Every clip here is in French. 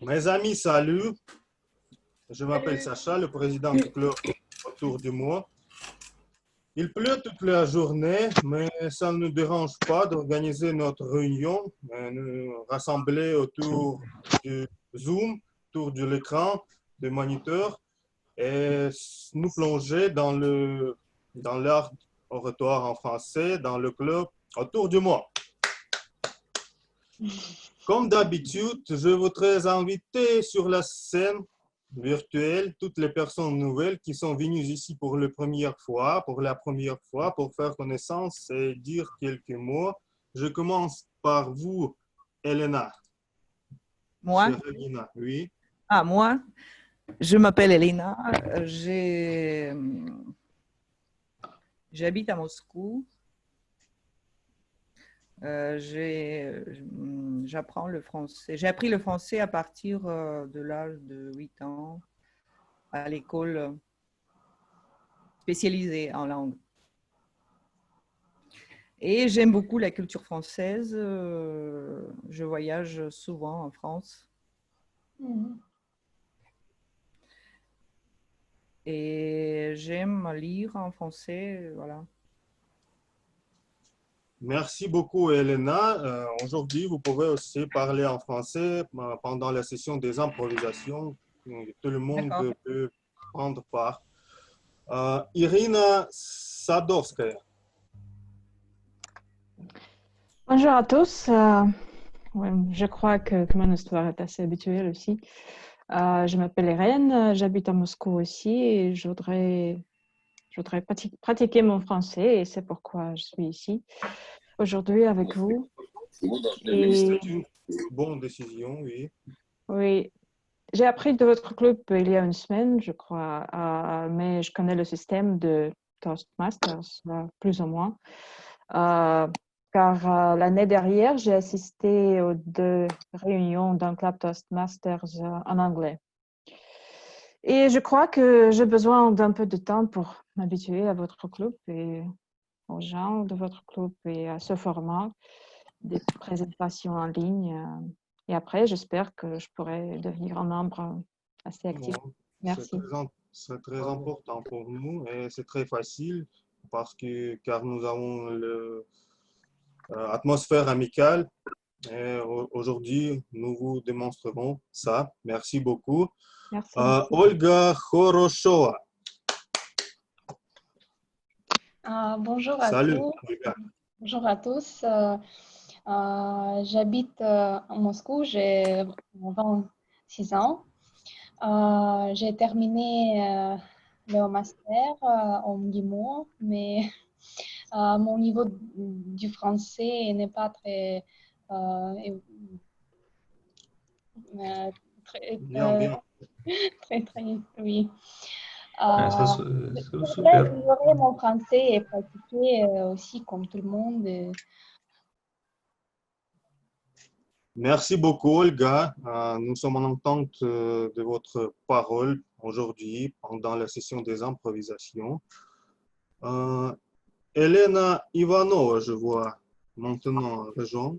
Mes amis, salut. Je m'appelle Salut. Sacha, le président du club autour du mois. Il pleut toute la journée, mais ça ne nous dérange pas d'organiser notre réunion, nous rassembler autour du Zoom, autour de l'écran, des moniteurs, et nous plonger dans l'art oratoire en français, dans le club autour du mois. Comme d'habitude, je voudrais inviter sur la scène virtuelle toutes les personnes nouvelles qui sont venues ici pour la première fois, pour faire connaissance et dire quelques mots. Je commence par vous, Elena. Moi? Chère Elena, oui. Ah, moi, je m'appelle Elena. J'habite à Moscou. J'apprends le français. J'ai appris le français à partir de l'âge de 8 ans à l'école spécialisée en langue. Et j'aime beaucoup la culture française. Je voyage souvent en France. Et j'aime lire en français, voilà. Merci beaucoup, Elena. Aujourd'hui, vous pouvez aussi parler en français pendant la session des improvisations. Tout le monde D'accord. peut prendre part. Irina Sadovskaya. Bonjour à tous. Ouais, je crois que mon histoire est assez habituelle aussi. Je m'appelle Irène, j'habite à Moscou aussi et je voudrais pratiquer mon français et c'est pourquoi je suis ici aujourd'hui avec vous. C'est une bonne décision, oui. Oui, j'ai appris de votre club il y a une semaine, je crois, mais je connais le système de Toastmasters, plus ou moins. Car l'année dernière, j'ai assisté aux 2 réunions d'un club Toastmasters en anglais. Et je crois que j'ai besoin d'un peu de temps pour m'habituer à votre club et aux gens de votre club et à ce format des présentations en ligne. Et après, j'espère que je pourrai devenir un membre assez actif. Merci. C'est très important pour nous et c'est très facile car nous avons l'atmosphère amicale et aujourd'hui nous vous démontrerons ça. Merci beaucoup. Merci. Olga Khoroshova. Bonjour à Salut, tous. Olga. Bonjour à tous. J'habite à Moscou, j'ai 26 ans. J'ai terminé le master en 10 mois, mais mon niveau du français n'est pas très, Bien. très, oui. C'est Je voudrais super. améliorer mon français et pratiquer aussi comme tout le monde. Merci beaucoup, Olga. Nous sommes en attente de votre parole aujourd'hui pendant la session des improvisations. Elena Ivanova, je vois maintenant rejoindre.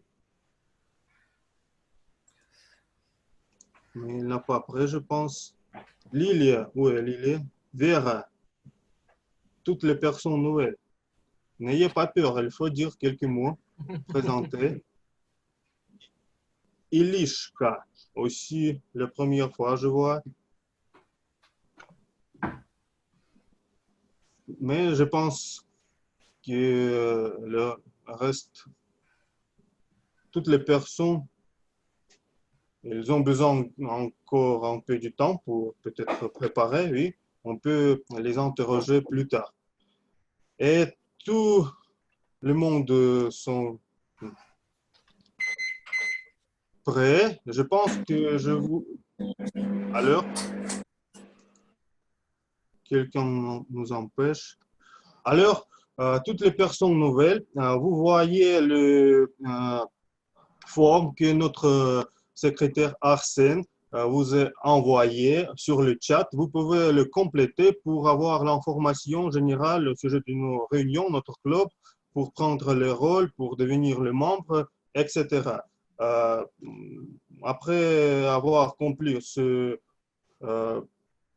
Mais il n'a pas prêt, je pense. Lilia, où est Lilia? Vera, toutes les personnes nouvelles. N'ayez pas peur, il faut dire quelques mots, présenter. Ilishka, aussi la première fois, je vois. Mais je pense que le reste, toutes les personnes, elles ont besoin encore un peu de temps pour peut-être préparer, oui. On peut les interroger plus tard. Et tout le monde sont prêts. Je pense que je vous... Alors, quelqu'un nous empêche. Alors, toutes les personnes nouvelles, vous voyez le forme que notre secrétaire Arsène vous a envoyé sur le chat. Vous pouvez le compléter pour avoir l'information générale au sujet de nos réunions, notre club, pour prendre le rôle, pour devenir le membre, etc. euh, après avoir compris ce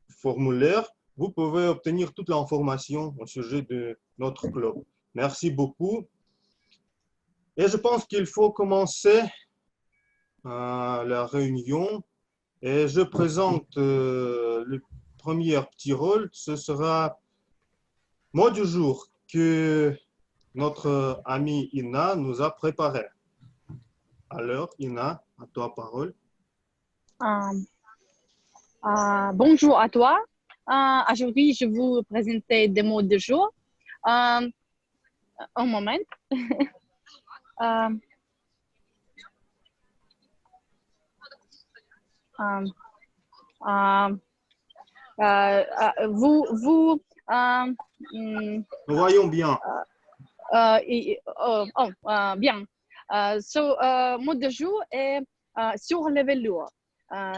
formulaire, vous pouvez obtenir toute l'information au sujet de notre club. Merci beaucoup. Et je pense qu'il faut commencer la réunion. Et je présente le premier petit rôle. Ce sera mot du jour que notre amie Ina nous a préparé. Alors, Ina, à toi parole. Bonjour à toi. Aujourd'hui, je vous présenter des mots de jour. Un moment. Euh, euh, euh, Nous voyons bien. Bien. Mot de jour est sur le velours.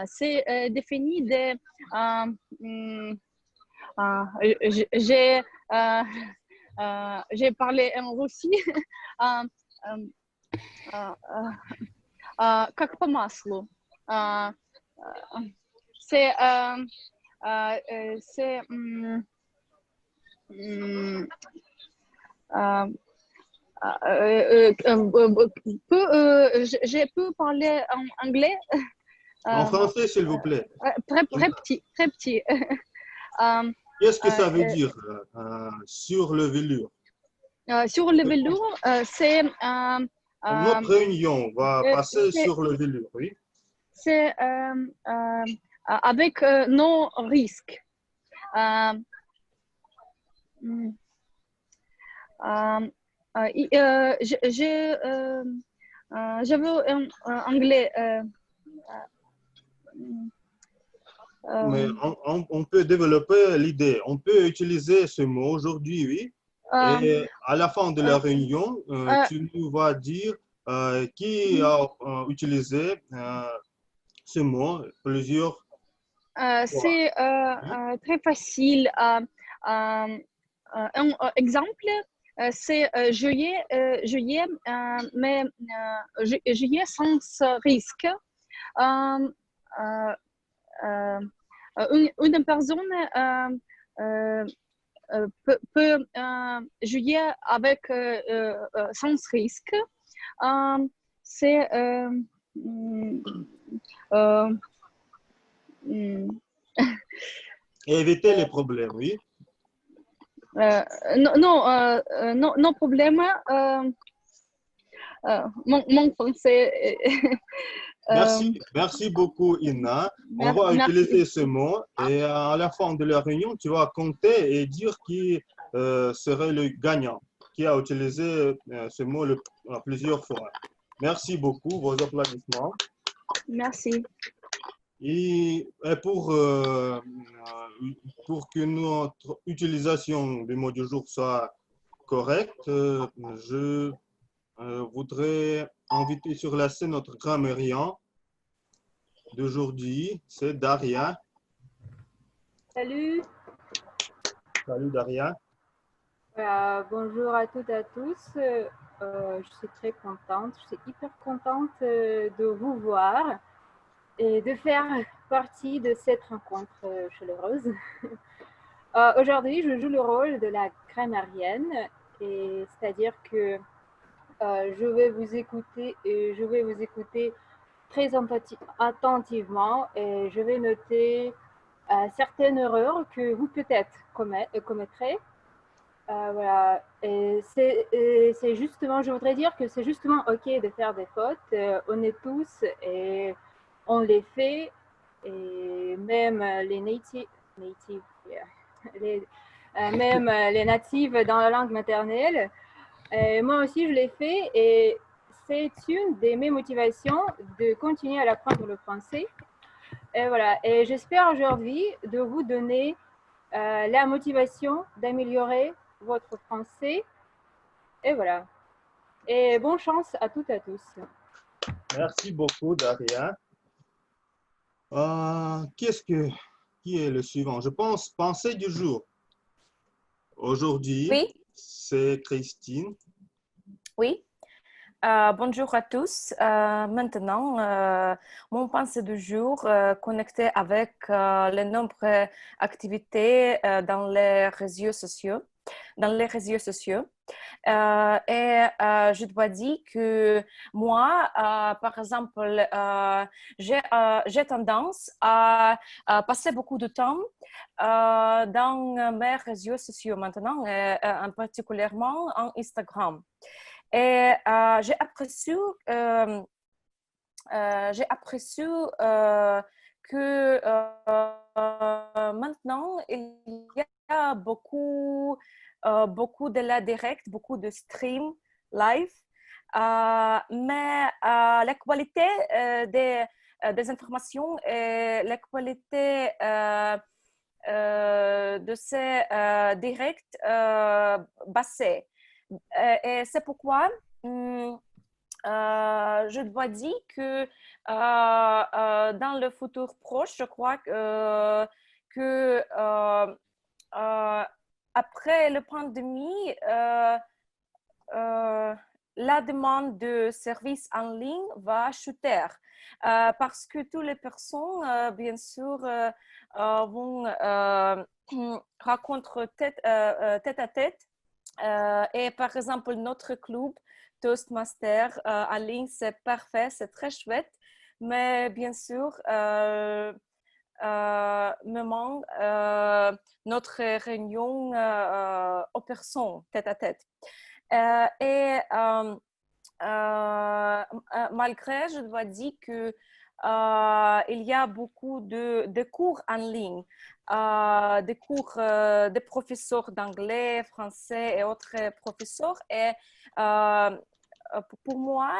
C'est défini de j'ai parlé en Russie. Как по маслу. C'est je peux parler en anglais. En français, s'il vous plaît. Très petit, très petit. Qu'est-ce que ça veut dire sur le velours? Sur le velours, c'est notre réunion va passer sur le velours, oui. C'est avec nos risques. Je veux en anglais. Mais on peut développer l'idée. On peut utiliser ce mot aujourd'hui, oui. Et à la fin de la réunion, tu nous vas dire qui a utilisé ce mot plusieurs fois. C'est très facile. Un exemple, c'est juillet, mais juillet sans risque. Une personne peut juillet avec sans risque. C'est éviter les problèmes, oui. Non problème. Mon français. Merci beaucoup, Ina. On va utiliser ce mot et à la fin de la réunion, tu vas compter et dire qui serait le gagnant, qui a utilisé ce mot plusieurs fois. Merci beaucoup, vos applaudissements. Merci. Et pour que notre utilisation du mot du jour soit correcte, je voudrais inviter sur la scène notre grammairien d'aujourd'hui, c'est Daria. Salut. Salut Daria. Bonjour à toutes et à tous. Je suis très contente, je suis hyper contente de vous voir et de faire partie de cette rencontre chaleureuse. Aujourd'hui, je joue le rôle de la grammairienne, et c'est-à-dire que je vais vous écouter et je vais vous écouter très attentivement et je vais noter certaines erreurs que vous peut-être commettrez. Voilà. Et c'est justement, je voudrais dire que c'est justement OK de faire des fautes. On est tous et on les fait. Et même les même les natifs dans la langue maternelle. Moi aussi, je l'ai fait et c'est une de mes motivations de continuer à apprendre le français. Et voilà. Et j'espère aujourd'hui de vous donner la motivation d'améliorer votre français. Et voilà. Et bonne chance à toutes et à tous. Merci beaucoup, Daria. Qui est le suivant? Je pense, pensée du jour. Aujourd'hui, Oui. c'est Christine. Oui. Bonjour à tous. Maintenant, mon pensée du jour connecté avec les nombreuses activités dans les réseaux sociaux. Je dois dire que moi, par exemple, j'ai tendance à passer beaucoup de temps dans mes réseaux sociaux maintenant, en particulièrement en Instagram. Et j'ai apprécié que maintenant, il y a beaucoup de la direct, beaucoup de stream live, mais la qualité des informations et la qualité de ces directs baissée. Et c'est pourquoi je dois dire que dans le futur proche, je crois que après la pandémie, la demande de services en ligne va chuter parce que toutes les personnes, bien sûr, vont rencontrer tête à tête. Et par exemple, notre club Toastmaster en ligne, c'est parfait, c'est très chouette, mais bien sûr, me manque notre réunion aux personnes, tête à tête. Malgré, je dois dire que il y a beaucoup de cours en ligne, des cours de professeurs d'anglais, français et autres professeurs. Et pour moi,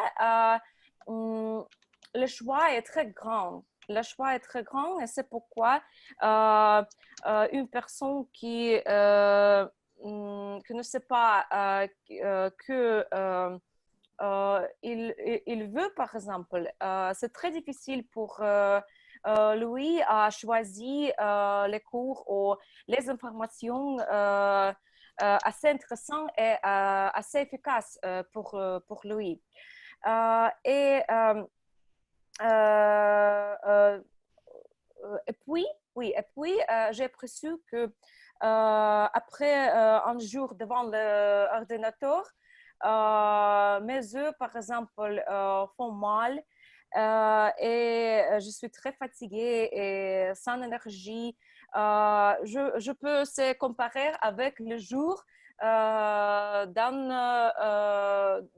le choix est très grand. Le choix est très grand et c'est pourquoi une personne qui ne sait pas il veut, par exemple, c'est très difficile pour lui à choisir les cours ou les informations assez intéressantes et assez efficaces pour lui. Et puis, j'ai perçu que après un jour devant l'ordinateur, mes yeux, par exemple, font mal et je suis très fatiguée et sans énergie. Je peux se comparer avec le jour dans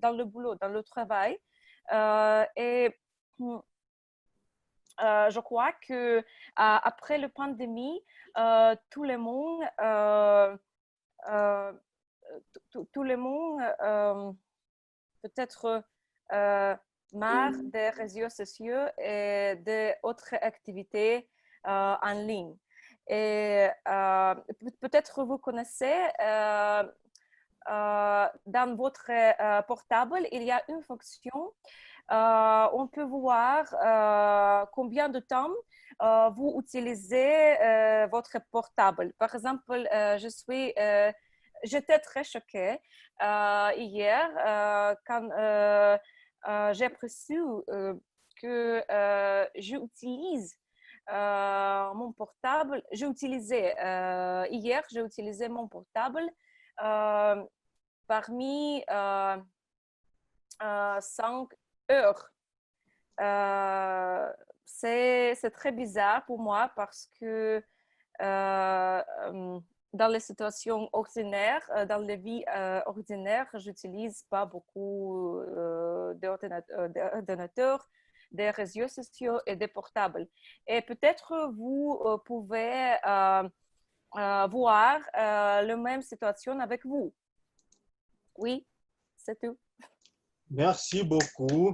le boulot, dans le travail. Je crois que après la pandémie, tout le monde peut-être marre des réseaux sociaux et d'autres activités en ligne. Et peut-être vous connaissez dans votre portable, il y a une fonction. On peut voir combien de temps vous utilisez votre portable. Par exemple, j'étais très choquée hier quand j'ai perçu que j'utilise mon portable. Hier, j'ai utilisé mon portable parmi 5 heures. C'est très bizarre pour moi parce que dans les situations ordinaires, dans les vies ordinaires, je n'utilise pas beaucoup d'ordinateurs, des réseaux sociaux et des portables. Et peut-être vous pouvez voir la même situation avec vous. Oui, c'est tout. Merci beaucoup,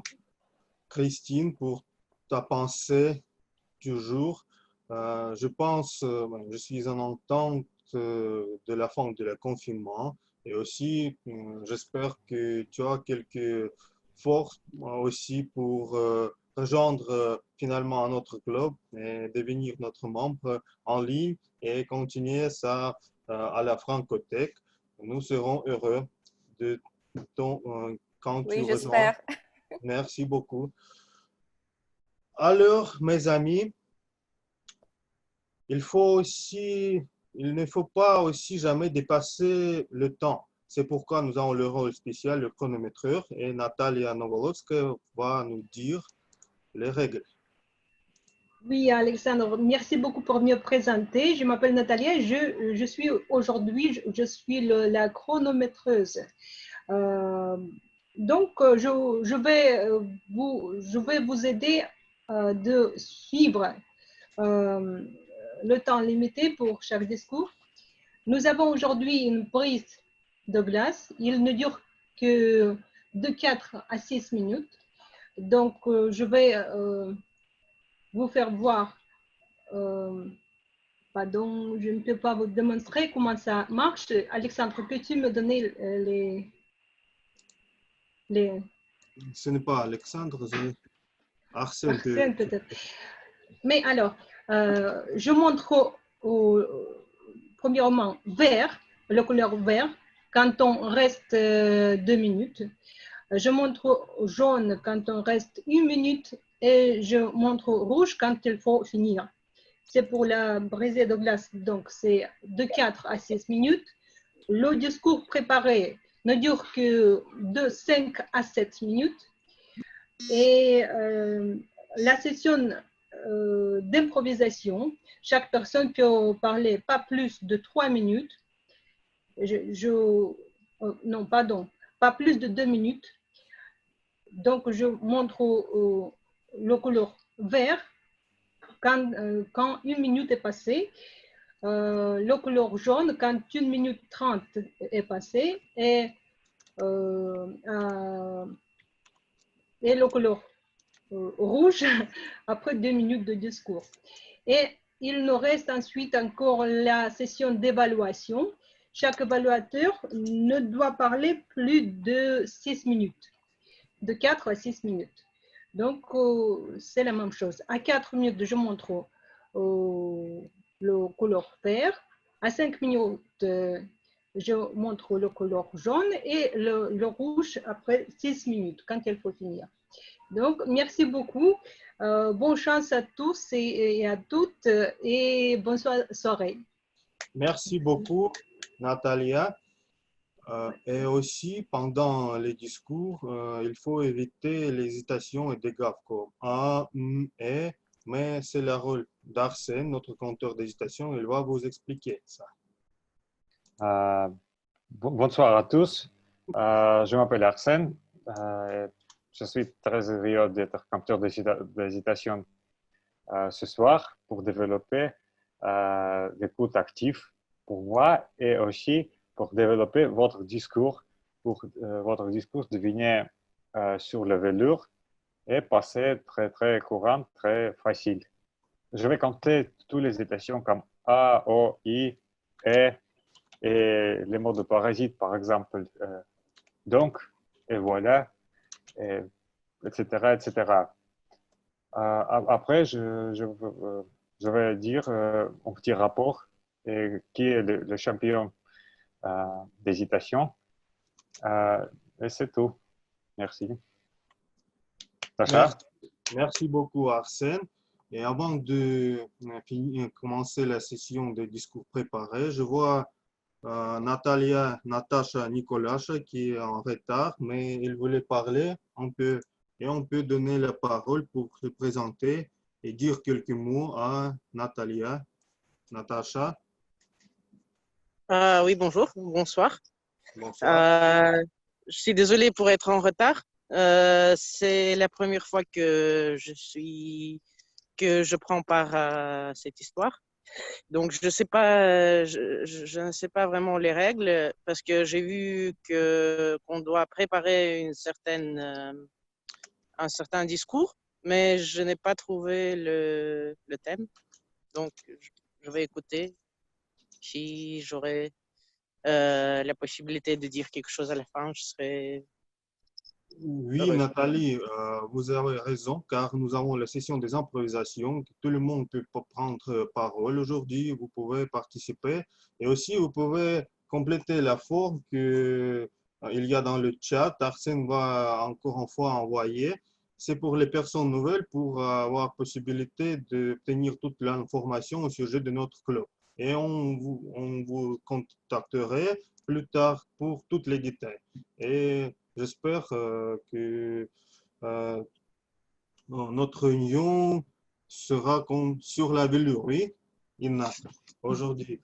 Christine, pour ta pensée du jour. Je pense, je suis en entente de la fin de le confinement et aussi j'espère que tu as quelques forces aussi pour rejoindre finalement notre club et devenir notre membre en ligne et continuer ça à la Francothèque. Nous serons heureux de ton quand tu Oui, rejoins. j'espère. Merci beaucoup. Alors, mes amis, il ne faut pas aussi jamais dépasser le temps. C'est pourquoi nous avons le rôle spécial, le chronométreur, et Natalia Novolovska va nous dire les règles. Oui, Alexandre, merci beaucoup pour me présenter. Je m'appelle Natalia et je suis aujourd'hui, je suis la chronométreuse. Je vais vous aider de suivre le temps limité pour chaque discours. Nous avons aujourd'hui une prise de glace. Il ne dure que de 4 à 6 minutes. Donc, je vais vous faire voir. Pardon, je ne peux pas vous démontrer comment ça marche. Alexandre, peux-tu me donner les... Ce n'est pas Alexandre, c'est Arsène. Arsène, peut-être. Mais alors, je montre premièrement vert, le couleur vert, quand on reste 2 minutes. Je montre jaune quand on reste 1 minute et je montre rouge quand il faut finir. C'est pour la brisée de glace, donc c'est de 4 à 6 minutes. Le discours préparé ne dure que de 5 à 7 minutes. Et la session d'improvisation, chaque personne peut parler pas plus de 3 minutes. Non, pardon, pas plus de 2 minutes. Donc, je montre le couleur vert quand 1 minute est passée, le couleur jaune quand 1 minute 30 est passée et le couleur rouge après 2 minutes de discours. Et il nous reste ensuite encore la session d'évaluation. Chaque évaluateur ne doit parler plus de 6 minutes, de 4 à 6 minutes. Donc, c'est la même chose. À 4 minutes, je montre le couleur vert. À 5 minutes, je montre le couleur jaune et le rouge après 6 minutes, quand il faut finir. Donc, merci beaucoup. Bonne chance à tous et à toutes et bonne soirée. Merci beaucoup, Natalia. Et aussi, pendant les discours, il faut éviter l'hésitation et des gaffes comme A, et, mais c'est le rôle d'Arsène, notre compteur d'hésitation, il va vous expliquer ça. Bonsoir à tous, je m'appelle Arsène, je suis très heureux d'être compteur d'hésitation ce soir pour développer l'écoute active pour moi et aussi pour développer votre discours, pour votre discours devenir sur le velours et passer très courant, très facile. Je vais compter toutes les hésitation comme A, O, I, E et les mots de parasite, par exemple. Donc, et voilà, et, etc., etc. Après, je vais dire un petit rapport et qui est le champion d'hésitation. Et c'est tout. Merci. Sacha? Merci beaucoup, Arsène. Et avant de commencer la session de discours préparés, je vois Natasha Nicolasha qui est en retard, mais il voulait parler. On peut donner la parole pour se présenter et dire quelques mots à Natalia. Natasha. Oui, bonjour, bonsoir. Bonsoir. Je suis désolée pour être en retard. C'est la première fois que je prends part à cette histoire. Donc, je ne sais pas vraiment les règles parce que j'ai vu qu'on doit préparer un certain discours, mais je n'ai pas trouvé le thème. Donc, je vais écouter si j'aurai la possibilité de dire quelque chose à la fin, je serai... Oui, Nathalie, vous avez raison, car nous avons la session des improvisations. Tout le monde peut prendre parole aujourd'hui. Vous pouvez participer et aussi vous pouvez compléter la forme que il y a dans le chat. Arsène va encore une fois envoyer. C'est pour les personnes nouvelles pour avoir possibilité d'obtenir toute l'information au sujet de notre club. Et on vous contacterait plus tard pour tous les détails. Et j'espère que notre réunion sera sur la velure, oui, Inna, aujourd'hui.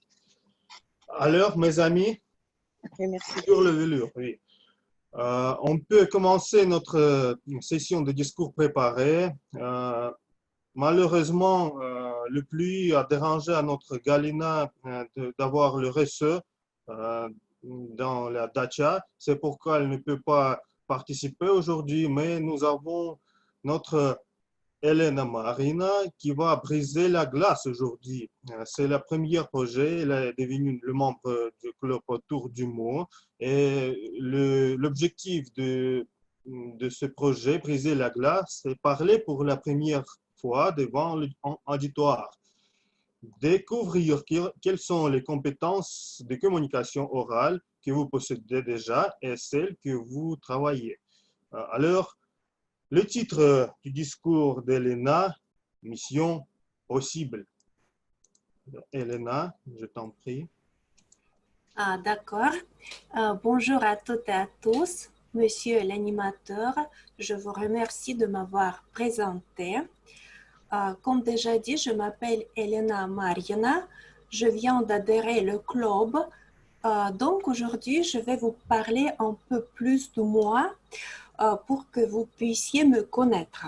Alors, mes amis, Ok, merci. sur le velure, oui. On peut commencer notre session de discours préparé. Malheureusement, le pluie a dérangé à notre Galina d'avoir le RSE dans la dacha. C'est pourquoi elle ne peut pas participer aujourd'hui, mais nous avons notre Elena Marina qui va briser la glace aujourd'hui. C'est le premier projet. Elle est devenue le membre du club autour du monde. Et l'objectif de ce projet, briser la glace, c'est parler pour la première fois devant l'auditoire. Découvrir quelles sont les compétences de communication orale que vous possédez déjà et celles que vous travaillez. Alors, le titre du discours d'Elena, Mission possible. Elena, je t'en prie. Ah, d'accord. Bonjour à toutes et à tous. Monsieur l'animateur, je vous remercie de m'avoir présenté. Comme déjà dit, je m'appelle Elena Marjana. Je viens d'adhérer au club. Donc aujourd'hui, je vais vous parler un peu plus de moi pour que vous puissiez me connaître.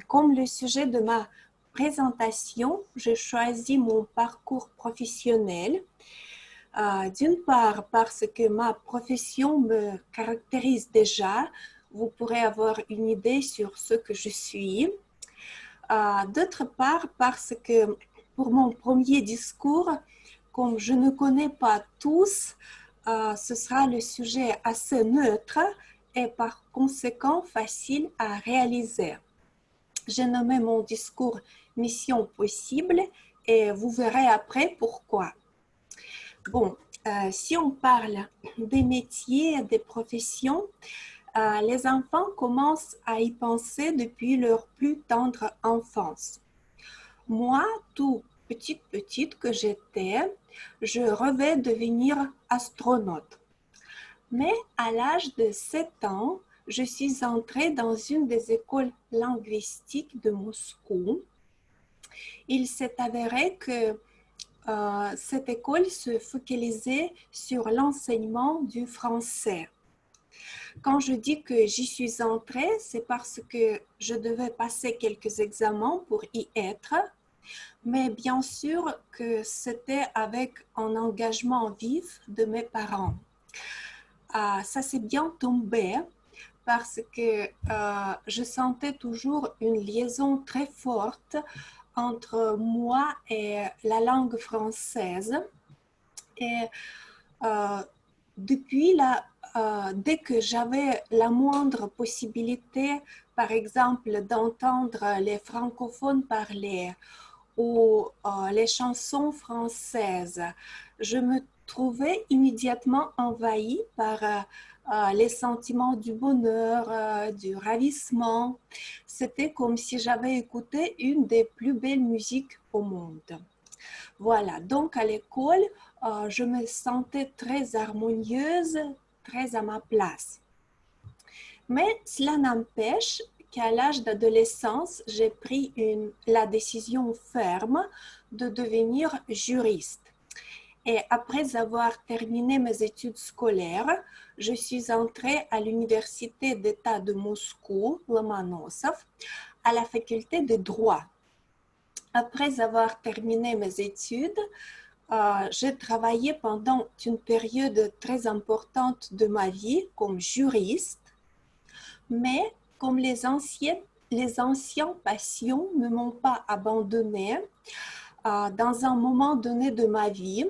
Comme le sujet de ma présentation, j'ai choisi mon parcours professionnel. D'une part, parce que ma profession me caractérise déjà, vous pourrez avoir une idée sur ce que je suis. D'autre part, parce que pour mon premier discours, comme je ne connais pas tous, ce sera le sujet assez neutre et par conséquent facile à réaliser. J'ai nommé mon discours « Mission possible » et vous verrez après pourquoi. Bon, si on parle des métiers et des professions, les enfants commencent à y penser depuis leur plus tendre enfance. Moi, tout petite que j'étais, je rêvais de devenir astronaute. Mais à l'âge de 7 ans, je suis entrée dans une des écoles linguistiques de Moscou. Il s'est avéré que cette école se focalisait sur l'enseignement du français. Quand je dis que j'y suis entrée, c'est parce que je devais passer quelques examens pour y être, mais bien sûr que c'était avec un engagement vif de mes parents. Ça s'est bien tombé parce que je sentais toujours une liaison très forte entre moi et la langue française. Et dès que j'avais la moindre possibilité, par exemple, d'entendre les francophones parler ou les chansons françaises, je me trouvais immédiatement envahie par les sentiments du bonheur, du ravissement. C'était comme si j'avais écouté une des plus belles musiques au monde. Voilà, donc à l'école, je me sentais très harmonieuse, très à ma place. Mais cela n'empêche qu'à l'âge d'adolescence, j'ai pris la décision ferme de devenir juriste. Et après avoir terminé mes études scolaires, je suis entrée à l'Université d'État de Moscou, Lomonosov, à la faculté de droit. Après avoir terminé mes études, j'ai travaillé pendant une période très importante de ma vie comme juriste, mais comme les anciens patients ne m'ont pas abandonnée, dans un moment donné de ma vie,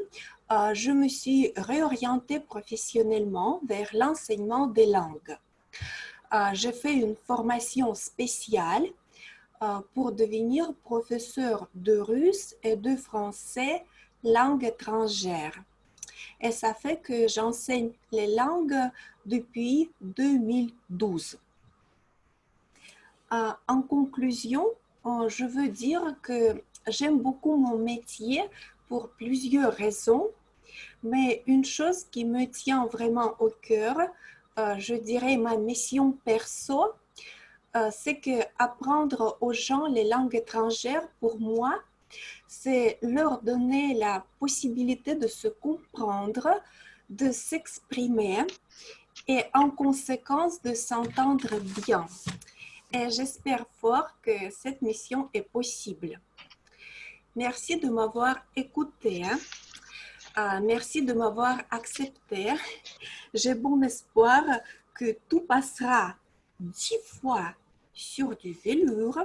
je me suis réorientée professionnellement vers l'enseignement des langues. J'ai fait une formation spéciale pour devenir professeur de russe et de français, langue étrangère. et ça fait que j'enseigne les langues depuis 2012. En conclusion, je veux dire que j'aime beaucoup mon métier pour plusieurs raisons, mais une chose qui me tient vraiment au cœur, je dirais ma mission perso, c'est que apprendre aux gens les langues étrangères, pour moi, c'est leur donner la possibilité de se comprendre, de s'exprimer et en conséquence de s'entendre bien. Et j'espère fort que cette mission est possible. Merci de m'avoir écouté. Merci de m'avoir accepté. J'ai bon espoir que tout passera 10 fois sur du velours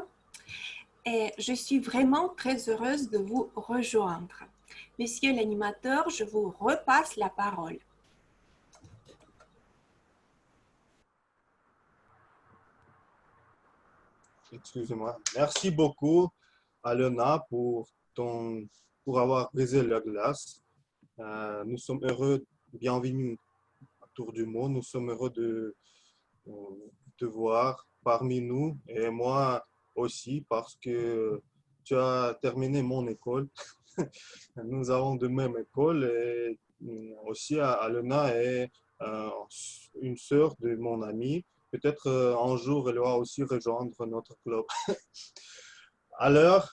et je suis vraiment très heureuse de vous rejoindre. Monsieur l'animateur, je vous repasse la parole. Excusez-moi. Merci beaucoup, Alena, pour avoir brisé la glace. Nous sommes heureux, bienvenue à Tour du Monde. Nous sommes heureux de te voir parmi nous et moi aussi parce que tu as terminé mon école. Nous avons de même école et aussi Alena est une sœur de mon ami. Peut-être un jour elle va aussi rejoindre notre club. Alors,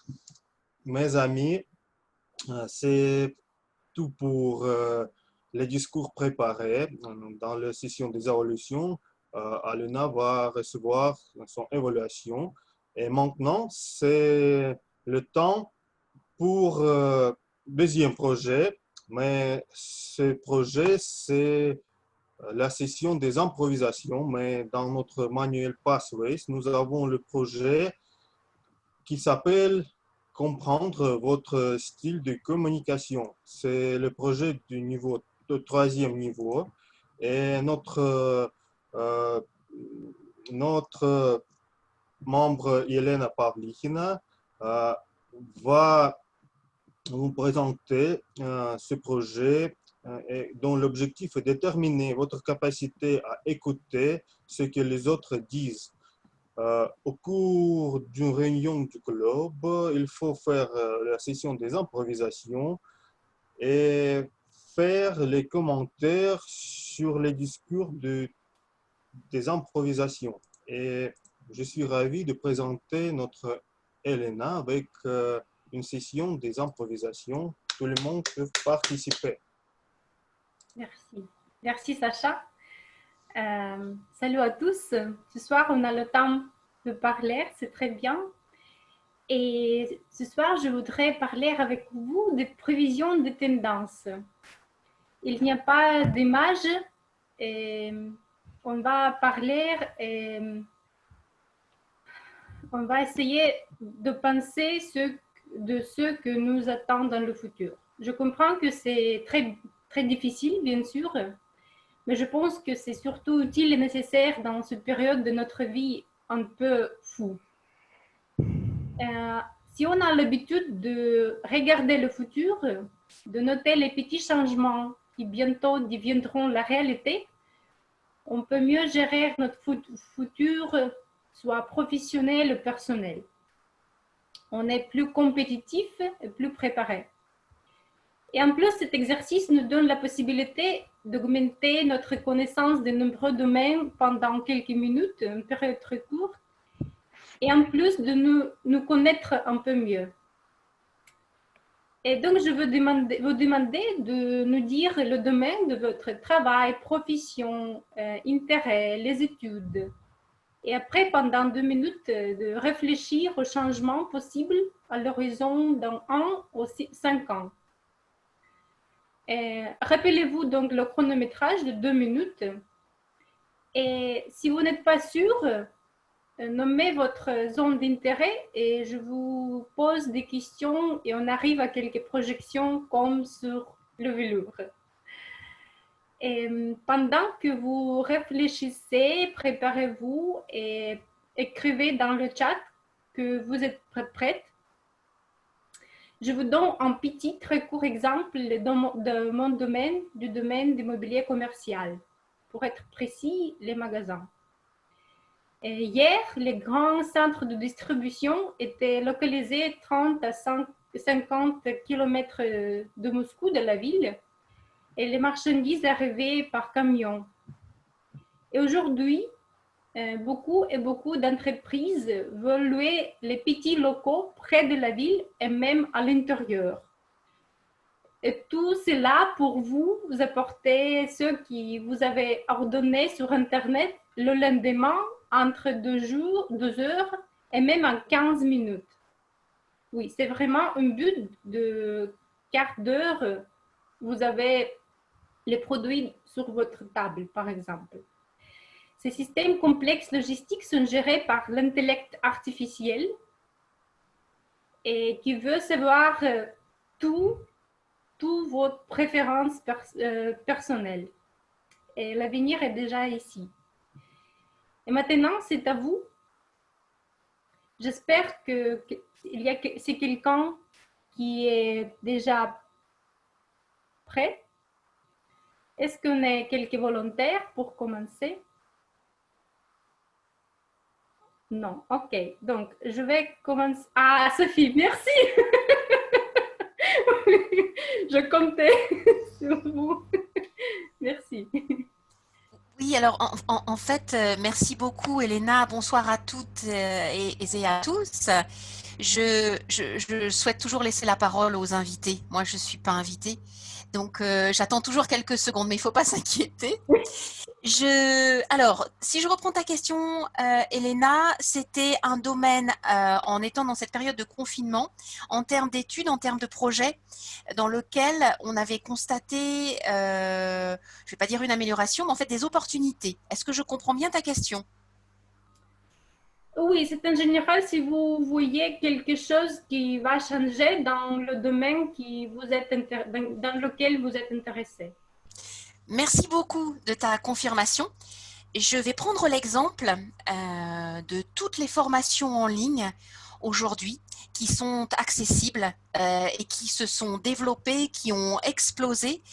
mes amis, c'est tout pour les discours préparés. Dans la session des évolutions, Alena va recevoir son évaluation. Et maintenant, c'est le temps pour deuxième projet. Mais ce projet, c'est la session des improvisations. Mais dans notre manuel Pathways, nous avons le projet qui s'appelle comprendre votre style de communication. C'est le projet du niveau, de troisième niveau. Et notre membre Elena Pavlichina va vous présenter ce projet dont l'objectif est de déterminer votre capacité à écouter ce que les autres disent. Au cours d'une réunion du club, il faut faire la session des improvisations et faire les commentaires sur les discours des improvisations. Et je suis ravi de présenter notre Elena avec une session des improvisations. Tout le monde peut participer. Merci. Merci Sacha. Salut à tous. Ce soir, on a le temps de parler, c'est très bien. Et ce soir, je voudrais parler avec vous des prévisions de tendances. Il n'y a pas d'image et on va parler et on va essayer de penser de ce que nous attend dans le futur. Je comprends que c'est très, très difficile, bien sûr, mais je pense que c'est surtout utile et nécessaire dans cette période de notre vie un peu fou. Si on a l'habitude de regarder le futur, de noter les petits changements qui bientôt deviendront la réalité, on peut mieux gérer notre futur, soit professionnel ou personnel. On est plus compétitif et plus préparé. Et en plus, cet exercice nous donne la possibilité d'augmenter notre connaissance de nombreux domaines pendant quelques minutes, une période très courte, et en plus de nous connaître un peu mieux. Et donc, je veux vous demander de nous dire le domaine de votre travail, profession, intérêt, les études. Et après, pendant 2 minutes, de réfléchir aux changements possibles à l'horizon dans 1 ou 5 ans. Rappelez-vous donc le chronométrage de 2 minutes. Et si vous n'êtes pas sûr, nommez votre zone d'intérêt et je vous pose des questions et on arrive à quelques projections comme sur le velours. Et pendant que vous réfléchissez, préparez-vous et écrivez dans le chat que vous êtes prête. Je vous donne un petit, très court exemple de mon domaine, du domaine d'immobilier commercial. Pour être précis, les magasins. Et hier, les grands centres de distribution étaient localisés 30 à 50 km de Moscou, de la ville, et les marchandises arrivaient par camion. Et aujourd'hui, beaucoup d'entreprises veulent louer les petits locaux près de la ville et même à l'intérieur. Et tout cela pour vous apporter ce que vous avez ordonné sur Internet le lendemain entre 2 heures et même en 15 minutes. Oui, c'est vraiment un but de quart d'heure. Vous avez les produits sur votre table, par exemple. Ces systèmes complexes logistiques sont gérés par l'intellect artificiel et qui veut savoir toutes vos préférences personnelles. Et l'avenir est déjà ici. Et maintenant, c'est à vous. J'espère que c'est quelqu'un qui est déjà prêt. Est-ce qu'on est quelques volontaires pour commencer? Non, ok. Donc, je vais commencer. Ah, Sophie, merci. Je comptais sur vous. Merci. Oui, alors en fait, merci beaucoup Elena. Bonsoir à toutes et à tous. Je souhaite toujours laisser la parole aux invités. Moi, je ne suis pas invitée. Donc, j'attends toujours quelques secondes, mais il ne faut pas s'inquiéter. Alors, si je reprends ta question, Elena, c'était un domaine, en étant dans cette période de confinement, en termes d'études, en termes de projets, dans lequel on avait constaté, je ne vais pas dire une amélioration, mais en fait des opportunités. Est-ce que je comprends bien ta question? Oui, c'est en général si vous voyez quelque chose qui va changer dans le domaine dans lequel vous êtes intéressé. Merci beaucoup de ta confirmation. Je vais prendre l'exemple de toutes les formations en ligne aujourd'hui qui sont accessibles et qui se sont développées, qui ont explosé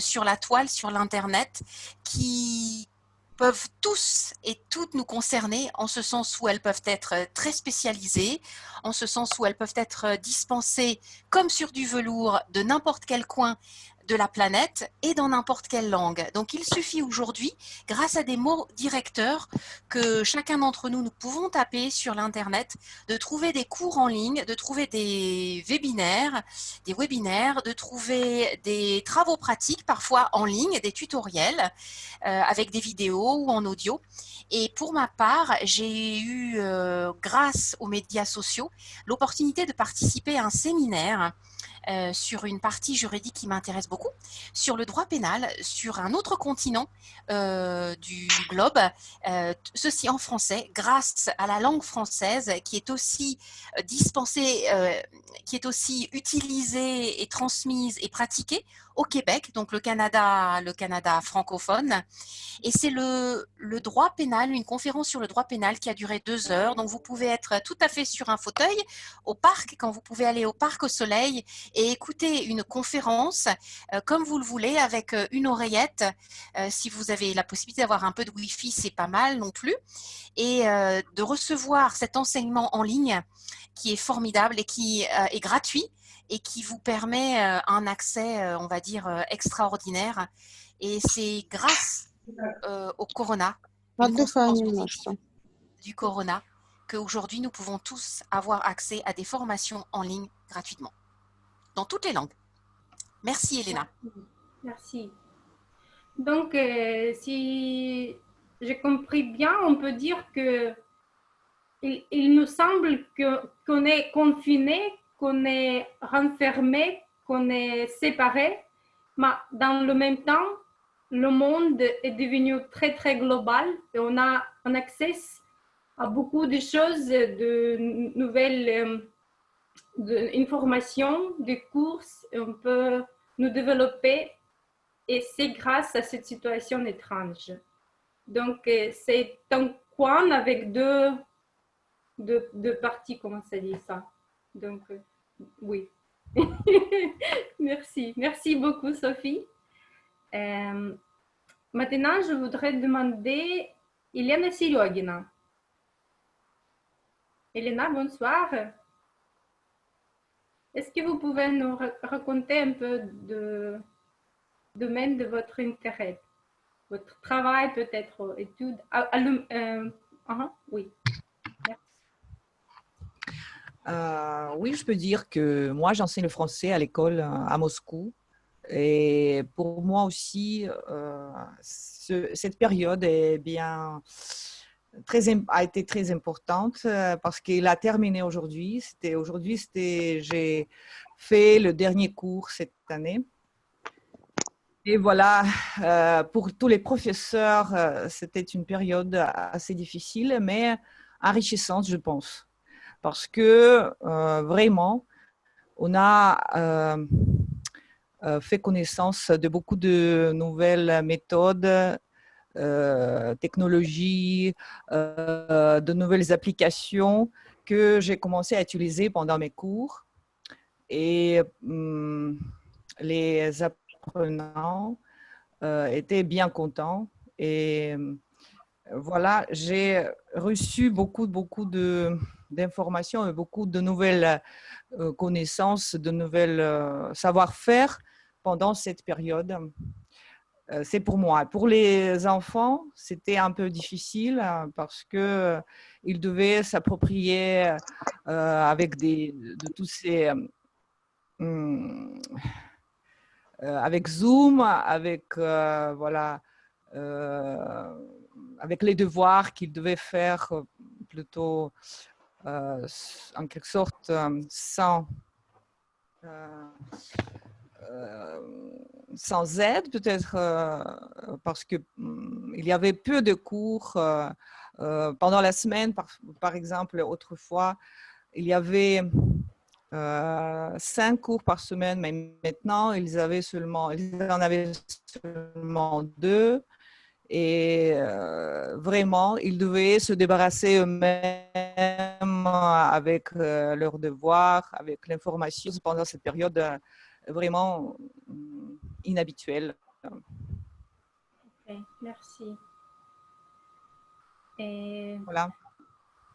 sur la toile, sur l'Internet, qui peuvent tous et toutes nous concerner en ce sens où elles peuvent être très spécialisées, en ce sens où elles peuvent être dispensées comme sur du velours de n'importe quel coin de la planète et dans n'importe quelle langue. Donc il suffit aujourd'hui, grâce à des mots directeurs que chacun d'entre nous pouvons taper sur l'internet, de trouver des cours en ligne, de trouver des webinaires, de trouver des travaux pratiques parfois en ligne, des tutoriels avec des vidéos ou en audio. Et pour ma part, j'ai eu, grâce aux médias sociaux, l'opportunité de participer à un séminaire sur une partie juridique qui m'intéresse beaucoup, sur le droit pénal, sur un autre continent du globe, ceci en français, grâce à la langue française qui est aussi dispensée, qui est aussi utilisée et transmise et pratiquée au Québec, donc le Canada francophone. Et c'est le droit pénal, une conférence sur le droit pénal qui a duré 2 heures. Donc vous pouvez être tout à fait sur un fauteuil au parc, quand vous pouvez aller au parc au soleil et écouter une conférence comme vous le voulez avec une oreillette. Si vous avez la possibilité d'avoir un peu de Wi-Fi, c'est pas mal non plus. Et de recevoir cet enseignement en ligne qui est formidable et qui est gratuit et qui vous permet un accès, on va dire, extraordinaire. Et c'est grâce au corona, du corona, qu'aujourd'hui nous pouvons tous avoir accès à des formations en ligne gratuitement, dans toutes les langues. Merci Elena. Merci. Donc, si j'ai compris bien, on peut dire que il nous semble qu'on est confiné, qu'on est renfermé, qu'on est séparé, mais dans le même temps, le monde est devenu très, très global et on a un accès à beaucoup de choses, de nouvelles informations, de courses, et on peut nous développer et c'est grâce à cette situation étrange. Donc, c'est un coin avec deux parties, comment ça dit ça. Donc, oui. Merci beaucoup, Sophie. Maintenant, je voudrais demander Елена Серегина. Elena, bonsoir. Est-ce que vous pouvez nous raconter un peu du domaine de votre intérêt, votre travail peut-être, études? Oui. Oui, je peux dire que moi, j'enseigne le français à l'école à Moscou. Et pour moi aussi, cette période a été très importante parce qu'il a terminé aujourd'hui. J'ai fait le dernier cours cette année. Et voilà, pour tous les professeurs, c'était une période assez difficile, mais enrichissante, je pense. Parce que vraiment, on a fait connaissance de beaucoup de nouvelles méthodes, technologies, de nouvelles applications que j'ai commencé à utiliser pendant mes cours. Et les apprenants étaient bien contents. Et voilà, j'ai reçu beaucoup d'informations et beaucoup de nouvelles connaissances, de nouvelles savoir-faire pendant cette période. C'est pour moi. Pour les enfants, c'était un peu difficile parce qu'ils devaient s'approprier avec tous ces... avec Zoom, avec avec les devoirs qu'ils devaient faire plutôt en quelque sorte sans aide, peut-être parce qu'il y avait peu de cours pendant la semaine. Par exemple, autrefois, il y avait 5 cours par semaine, mais maintenant, ils en avaient seulement 2. Et vraiment, ils devaient se débarrasser eux-mêmes avec leurs devoirs, avec l'information pendant cette période vraiment inhabituelle. Okay, merci. Et voilà.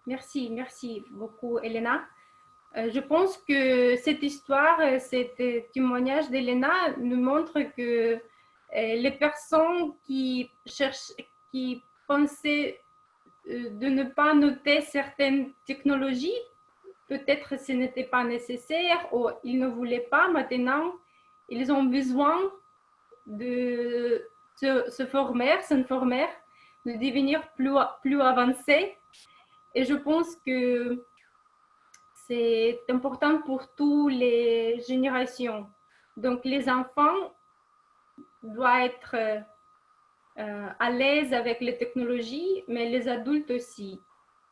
Merci beaucoup, Elena. Je pense que cette histoire, ce témoignage d'Elena nous montre que les personnes qui pensaient de ne pas noter certaines technologies, peut-être ce n'était pas nécessaire ou ils ne voulaient pas. Maintenant, ils ont besoin de s'informer, de devenir plus avancés. Et je pense que c'est important pour toutes les générations. Donc, les enfants doivent être à l'aise avec les technologies, mais les adultes aussi.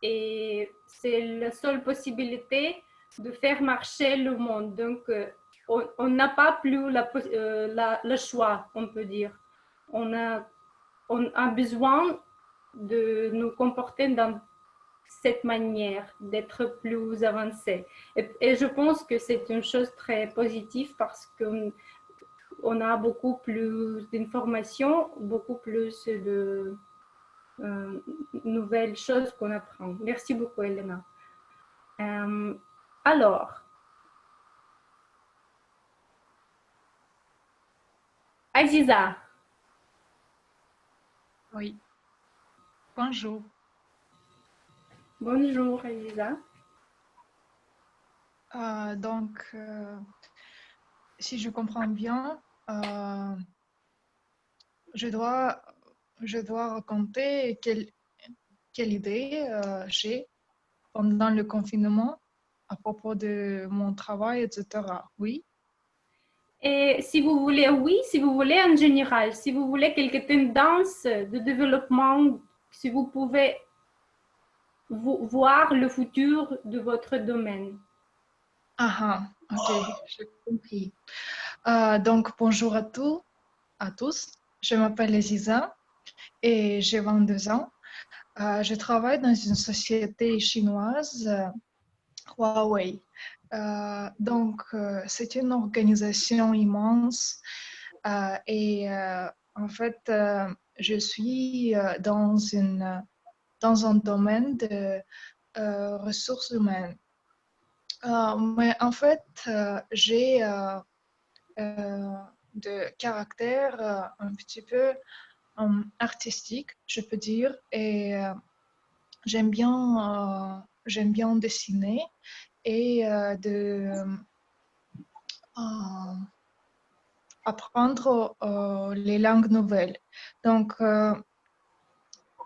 Et c'est la seule possibilité de faire marcher le monde. Donc, on n'a pas plus le choix, on peut dire. On a besoin de nous comporter dans cette manière, d'être plus avancé. Et je pense que c'est une chose très positive parce qu'on a beaucoup plus d'informations, beaucoup plus de nouvelles choses qu'on apprend. Merci beaucoup, Elena. Alors, Aziza. Oui. Bonjour. Bonjour, Aziza. Donc, si je comprends bien, je dois raconter quelle idée j'ai pendant le confinement à propos de mon travail, etc. Oui. Et si vous voulez, oui, si vous voulez en général, si vous voulez quelques tendances de développement, si vous pouvez voir le futur de votre domaine. Ok, j'ai compris. Donc, bonjour à tous. Je m'appelle Aziza et j'ai 22 ans. Je travaille dans une société chinoise, Huawei. C'est une organisation immense et en fait, je suis dans un domaine de ressources humaines. Mais en fait, j'ai de caractère un petit peu artistique, je peux dire, et j'aime bien dessiner et apprendre les langues nouvelles. Donc,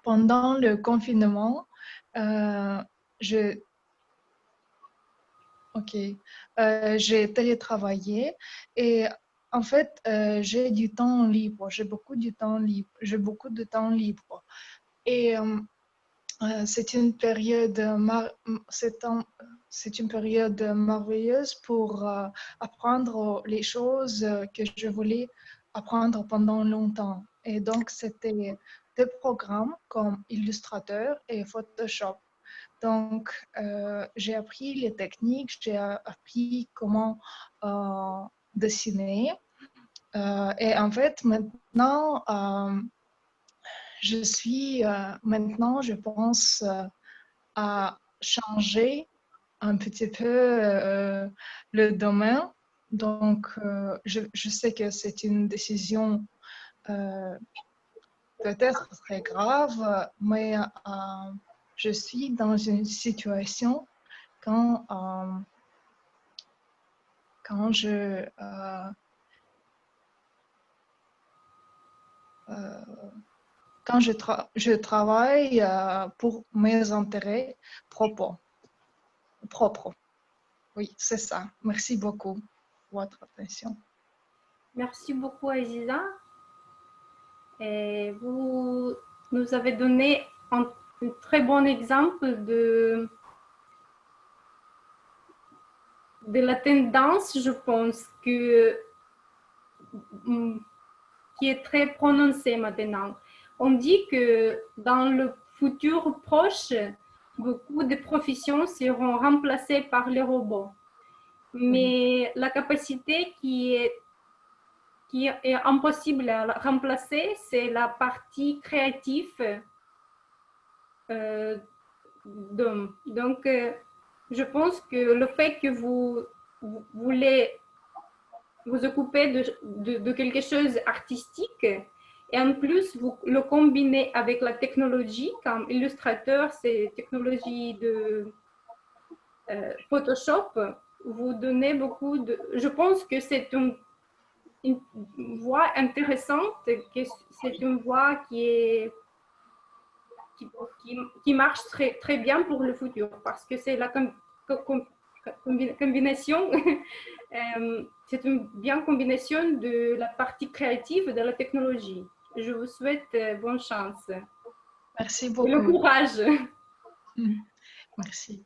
pendant le confinement, j'ai télétravaillé et en fait, j'ai du temps libre, j'ai beaucoup de temps libre. Et c'est une période merveilleuse pour apprendre les choses que je voulais apprendre pendant longtemps. Et donc, c'était des programmes comme Illustrator et Photoshop. Donc, j'ai appris les techniques, j'ai appris comment dessiner. Et en fait, maintenant, je pense à changer un petit peu le domaine. Donc, je sais que c'est une décision peut-être très grave, mais je suis dans une situation quand je je travaille pour mes intérêts propres. Oui, c'est ça. Merci beaucoup pour votre attention. Merci beaucoup, Aziza. Et vous nous avez donné un très bon exemple de la tendance, je pense, qui est très prononcée maintenant. On dit que dans le futur proche, beaucoup de professions seront remplacées par les robots. Mais la capacité qui est impossible à remplacer, c'est la partie créative d'homme. Donc, je pense que le fait que vous voulez vous occuper de quelque chose d'artistique et en plus vous le combinez avec la technologie, comme Illustrator, c'est technologie de Photoshop, vous donnez beaucoup de... Je pense que c'est une voie intéressante, que c'est une voie qui marche très, très bien pour le futur parce que c'est la combinaison, c'est une bien combinaison de la partie créative de la technologie. Je vous souhaite bonne chance. Merci beaucoup. Et le courage. Merci.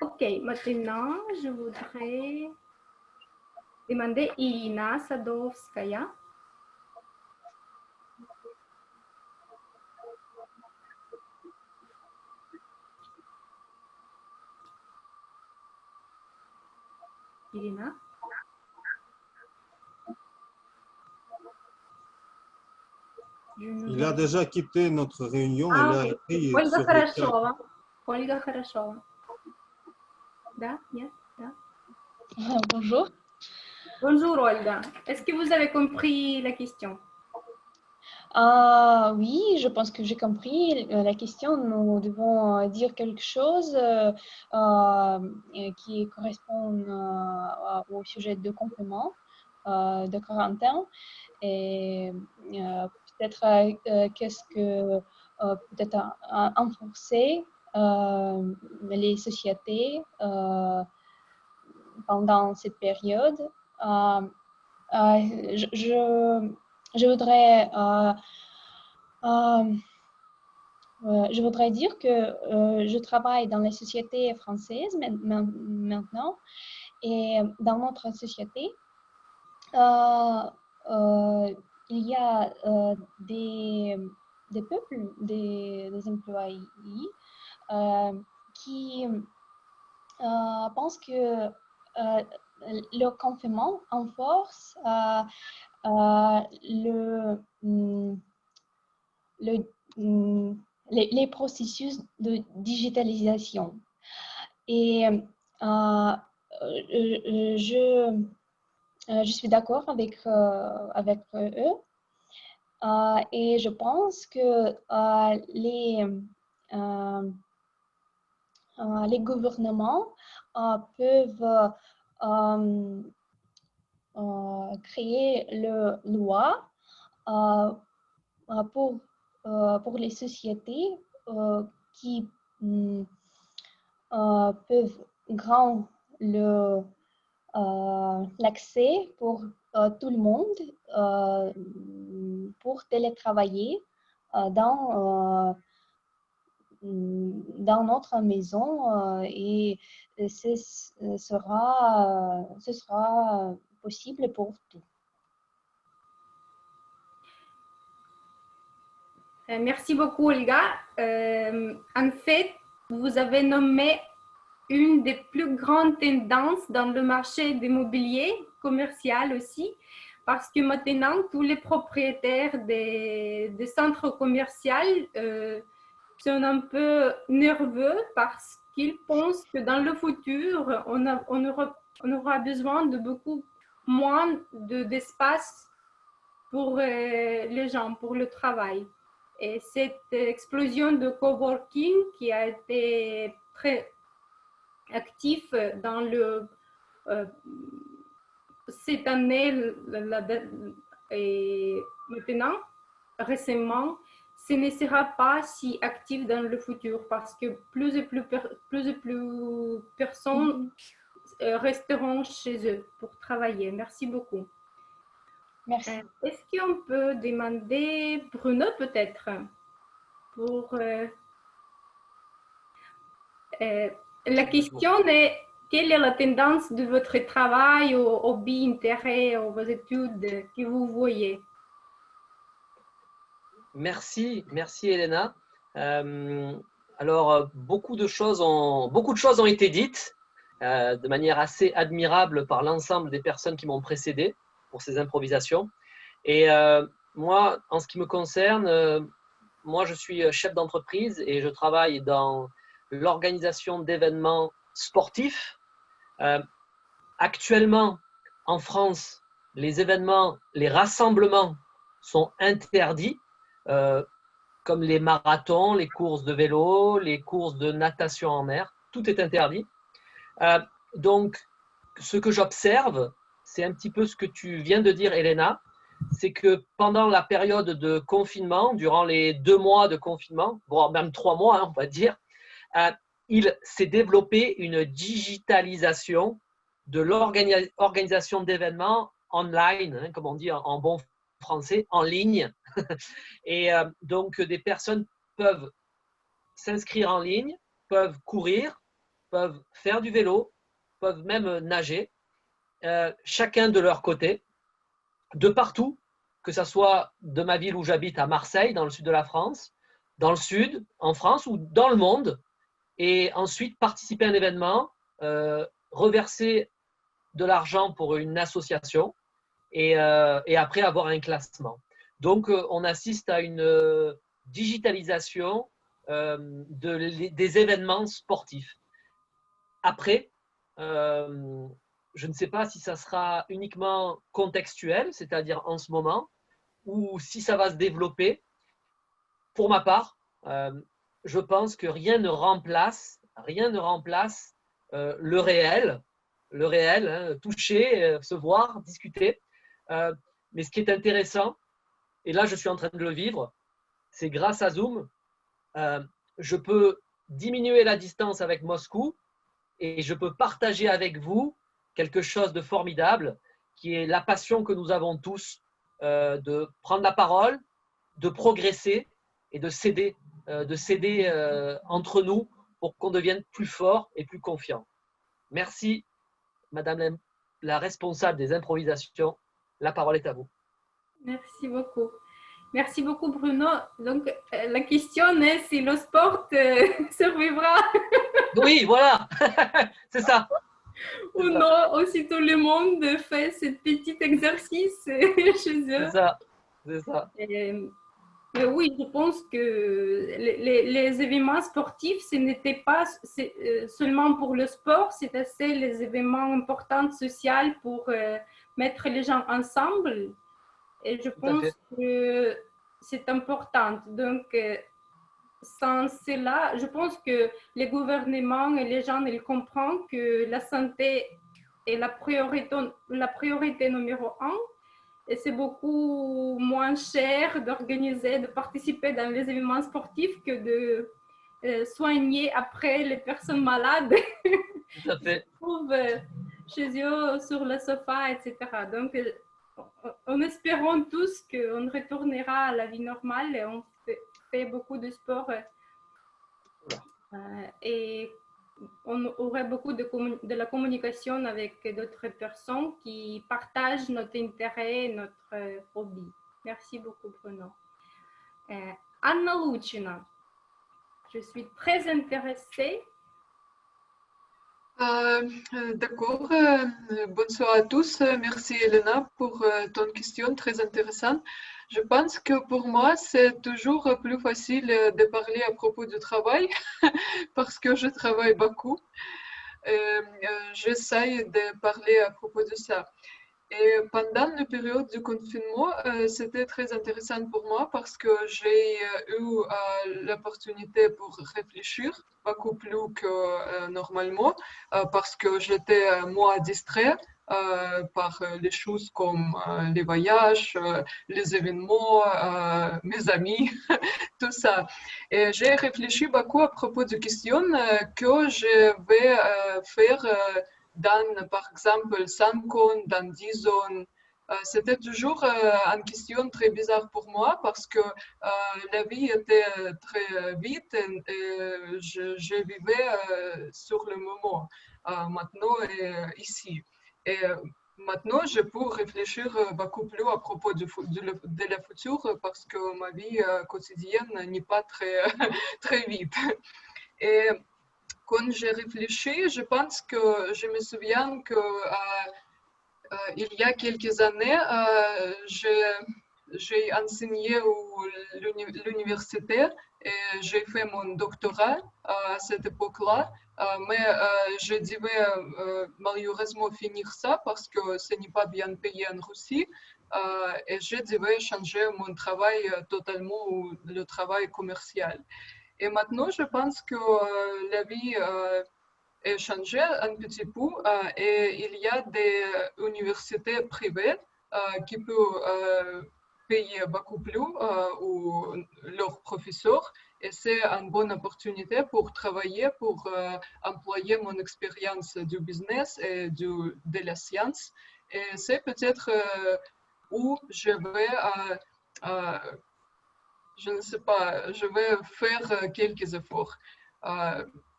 Ok, maintenant, je voudrais demander Irina Sadovskaya. Irina. Il a déjà quitté notre réunion. Ah, il a ok. écrit Ольга sur le chat. Хорошова. Ольга Хорошова. Да, нет, да. Bonjour. Bonjour Olga. Est-ce que vous avez compris la question? Oui, je pense que j'ai compris la question. Nous devons dire quelque chose qui correspond au sujet de complément de quarantaine. Et peut-être qu'est-ce que peut-être renforcer les sociétés pendant cette période. Je voudrais dire que je travaille dans les sociétés françaises maintenant et dans notre société, il y a des peuples, des employés qui pense que le confinement enforce les processus de digitalisation. Et je suis d'accord avec eux. Et je pense que les gouvernements peuvent créer le loi pour les sociétés qui peuvent rendre l'accès pour tout le monde pour télétravailler dans notre maison et ce sera possible pour tout. Merci beaucoup, Olga. En fait, vous avez nommé une des plus grandes tendances dans le marché de l'immobilier commercial aussi, parce que maintenant, tous les propriétaires des centres commerciaux sont un peu nerveux parce qu'ils pensent que dans le futur, on aura besoin de beaucoup moins d'espace pour les gens, pour le travail. Et cette explosion de coworking qui a été très actif dans cette année et maintenant, récemment, ce ne sera pas si actif dans le futur parce que plus et plus personnes resteront chez eux pour travailler. Merci beaucoup. Merci. Est-ce qu'on peut demander Bruno peut-être pour la question est quelle est la tendance de votre travail, aux hobbies, intérêts, aux études que vous voyez? Merci Elena. Alors beaucoup de choses ont été dites de manière assez admirable par l'ensemble des personnes qui m'ont précédé pour ces improvisations. Et moi, en ce qui me concerne, moi je suis chef d'entreprise et je travaille dans l'organisation d'événements sportifs. Actuellement, en France, les événements, les rassemblements sont interdits, comme les marathons, les courses de vélo, les courses de natation en mer, tout est interdit. Donc, ce que j'observe, c'est un petit peu ce que tu viens de dire, Elena, c'est que pendant la période de confinement, durant les 2 mois de confinement, voire même 3 mois, hein, on va dire, il s'est développé une digitalisation de l'organisation d'événements online, hein, comme on dit en bon français, en ligne. Et donc, des personnes peuvent s'inscrire en ligne, peuvent courir, peuvent faire du vélo, peuvent même nager, chacun de leur côté, de partout, que ce soit de ma ville où j'habite à Marseille, dans le sud de la France, dans le sud, en France ou dans le monde, et ensuite participer à un événement, reverser de l'argent pour une association et après avoir un classement. Donc, on assiste à une digitalisation des événements sportifs. Après, je ne sais pas si ça sera uniquement contextuel, c'est-à-dire en ce moment, ou si ça va se développer. Pour ma part, je pense que rien ne remplace le réel, hein, toucher, se voir, discuter. Mais ce qui est intéressant, et là je suis en train de le vivre, c'est grâce à Zoom, je peux diminuer la distance avec Moscou et je peux partager avec vous quelque chose de formidable qui est la passion que nous avons tous de prendre la parole, de progresser et de s'aider entre nous pour qu'on devienne plus fort et plus confiant. Merci, Madame la responsable des improvisations. La parole est à vous. Merci beaucoup. Merci beaucoup, Bruno. Donc, la question est si le sport survivra. Oui, voilà, c'est ça. Ou non, aussi tout le monde fait ce petit exercice chez eux. C'est ça, c'est ça. Mais oui, je pense que les événements sportifs, ce n'était pas seulement pour le sport, c'était les événements importants sociaux pour mettre les gens ensemble. Et je pense que c'est important. Donc, sans cela, je pense que les gouvernements et les gens, ils comprennent que la santé est la priorité numéro un. Et c'est beaucoup moins cher d'organiser, de participer dans les événements sportifs que de soigner après les personnes malades Tout à fait. qui se trouvent chez eux sur le sofa, etc. Donc, en espérant tous qu'on retournera à la vie normale et on fait beaucoup de sport et on aurait beaucoup de la communication avec d'autres personnes qui partagent notre intérêt, notre hobby. Merci beaucoup, Bruno. Anna Lucina, je suis très intéressée. D'accord. Bonsoir à tous. Merci, Elena, pour ton question très intéressante. Je pense que pour moi, c'est toujours plus facile de parler à propos du travail parce que je travaille beaucoup. J'essaye de parler à propos de ça. Et pendant la période du confinement, c'était très intéressant pour moi parce que j'ai eu l'opportunité pour réfléchir beaucoup plus que normalement parce que j'étais moins distraite par les choses comme les voyages, les événements, mes amis, tout ça. Et j'ai réfléchi beaucoup à propos de questions que je vais faire dans, par exemple, 5 ans, dans 10 ans. C'était toujours une question très bizarre pour moi parce que la vie était très vite et je vivais sur le moment, maintenant et ici. Et maintenant, je peux réfléchir beaucoup plus à propos de la future parce que ma vie quotidienne n'est pas très, très vite. Et quand j'ai réfléchi, je pense que je me souviens que il y a quelques années, j'ai enseigné à l'université et j'ai fait mon doctorat à cette époque-là, mais je devais malheureusement finir ça parce que ce n'est pas bien payé en Russie et je devais changer mon travail totalement, le travail commercial. Et maintenant, je pense que la vie a changé un petit peu et il y a des universités privées qui peuvent payer beaucoup plus ou leurs professeurs. Et c'est une bonne opportunité pour travailler, pour employer mon expérience du business et de la science. Et c'est peut-être où je vais je ne sais pas, je vais faire quelques efforts.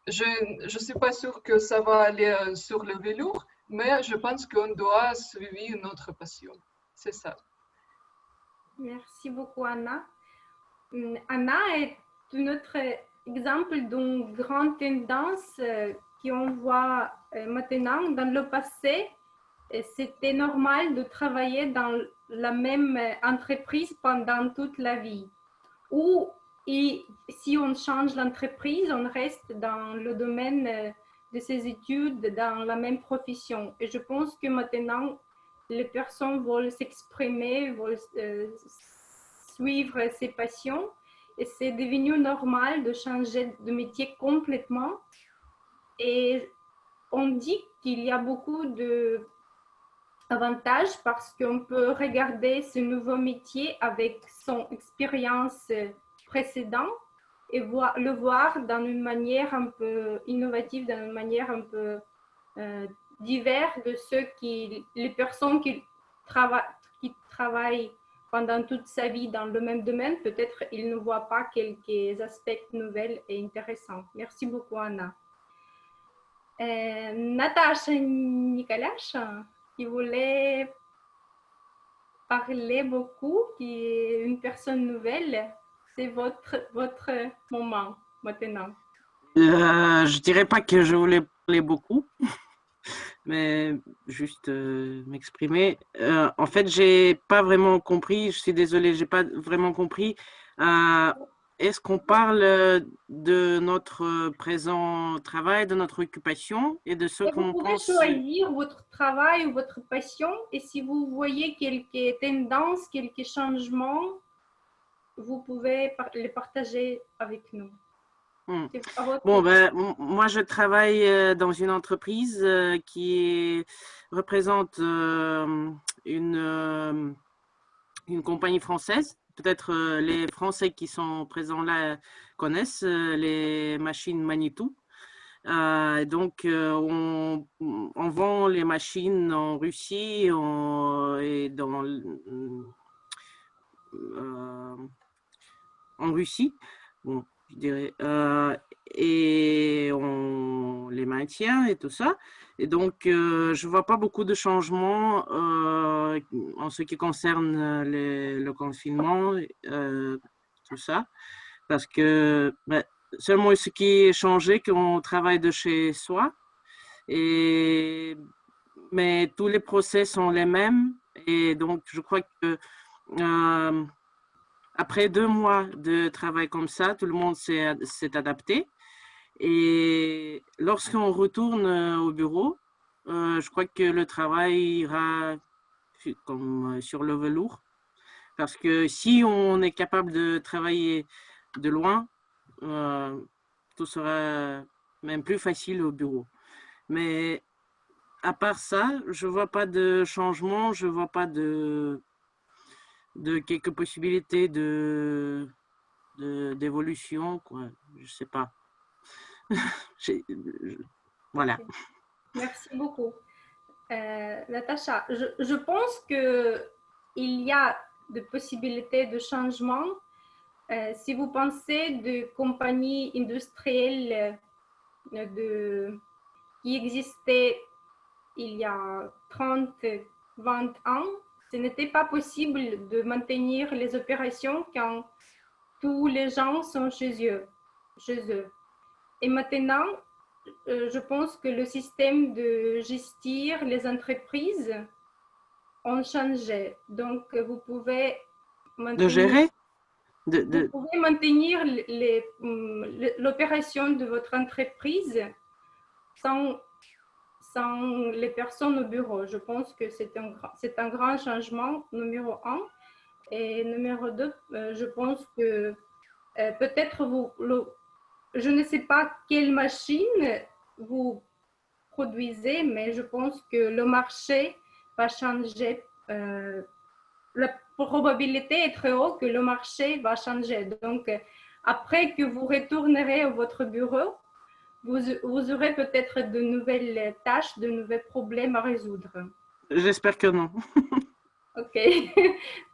Je ne suis pas sûre que ça va aller sur le vélo, mais je pense qu'on doit suivre notre passion. C'est ça. Merci beaucoup, Anna. Anna est un autre exemple d'une grande tendance qu'on voit maintenant. Dans le passé, c'était normal de travailler dans la même entreprise pendant toute la vie. Ou si on change l'entreprise, on reste dans le domaine de ses études, dans la même profession. Et je pense que maintenant, les personnes veulent s'exprimer, veulent suivre ses passions. Et c'est devenu normal de changer de métier complètement. Et on dit qu'il y a beaucoup d'avantages parce qu'on peut regarder ce nouveau métier avec son expérience précédente et le voir dans une manière un peu innovative, dans une manière un peu diverse de les personnes qui travaillent pendant toute sa vie dans le même domaine. Peut-être ils ne voient pas quelques aspects nouvelles et intéressants. Merci beaucoup, Anna. Natacha Nikolash, qui voulait parlez beaucoup, qui est une personne nouvelle, c'est votre moment maintenant. Je dirais pas que je voulais parler beaucoup, mais juste m'exprimer. En fait, j'ai pas vraiment compris. Je suis désolée, j'ai pas vraiment compris. Est-ce qu'on parle de notre présent travail, de notre occupation et de ce Et vous qu'on pouvez pense? choisir votre travail ou votre passion, et si vous voyez quelques tendances, quelques changements, vous pouvez les partager avec nous. Bon, ben, moi, je travaille dans une entreprise qui représente une compagnie française. Peut-être les Français qui sont présents là connaissent les machines Manitou. Donc, on vend les machines en Russie et en Russie. Bon, je dirais, et on les maintient et tout ça. Et donc, je ne vois pas beaucoup de changements en ce qui concerne le confinement, tout ça, parce que seulement ce qui est changé, qu'on travaille de chez soi, mais tous les procès sont les mêmes. Et donc, je crois que après 2 mois de travail comme ça, tout le monde s'est adapté. Et lorsqu'on retourne au bureau, je crois que le travail ira comme sur le velours. Parce que si on est capable de travailler de loin, tout sera même plus facile au bureau. Mais à part ça, je ne vois pas de changement, je ne vois pas de quelques possibilités d'évolution, quoi. Je sais pas. Voilà. Merci beaucoup. Natacha, je pense qu'il y a des possibilités de changement. Si vous pensez de compagnies industrielles qui existaient il y a 30, 20 ans, ce n'était pas possible de maintenir les opérations quand tous les gens sont chez eux. Et maintenant, je pense que le système de gestion, les entreprises ont changé. Donc, vous pouvez maintenir, de gérer vous pouvez maintenir l'opération de votre entreprise sans les personnes au bureau. Je pense que c'est un grand changement, numéro 1. Et numéro 2, je pense que peut-être je ne sais pas quelle machine vous produisez, mais je pense que le marché va changer. La probabilité est très haute que le marché va changer. Donc, après que vous retournerez à votre bureau, vous aurez peut-être de nouvelles tâches, de nouveaux problèmes à résoudre. J'espère que non. OK.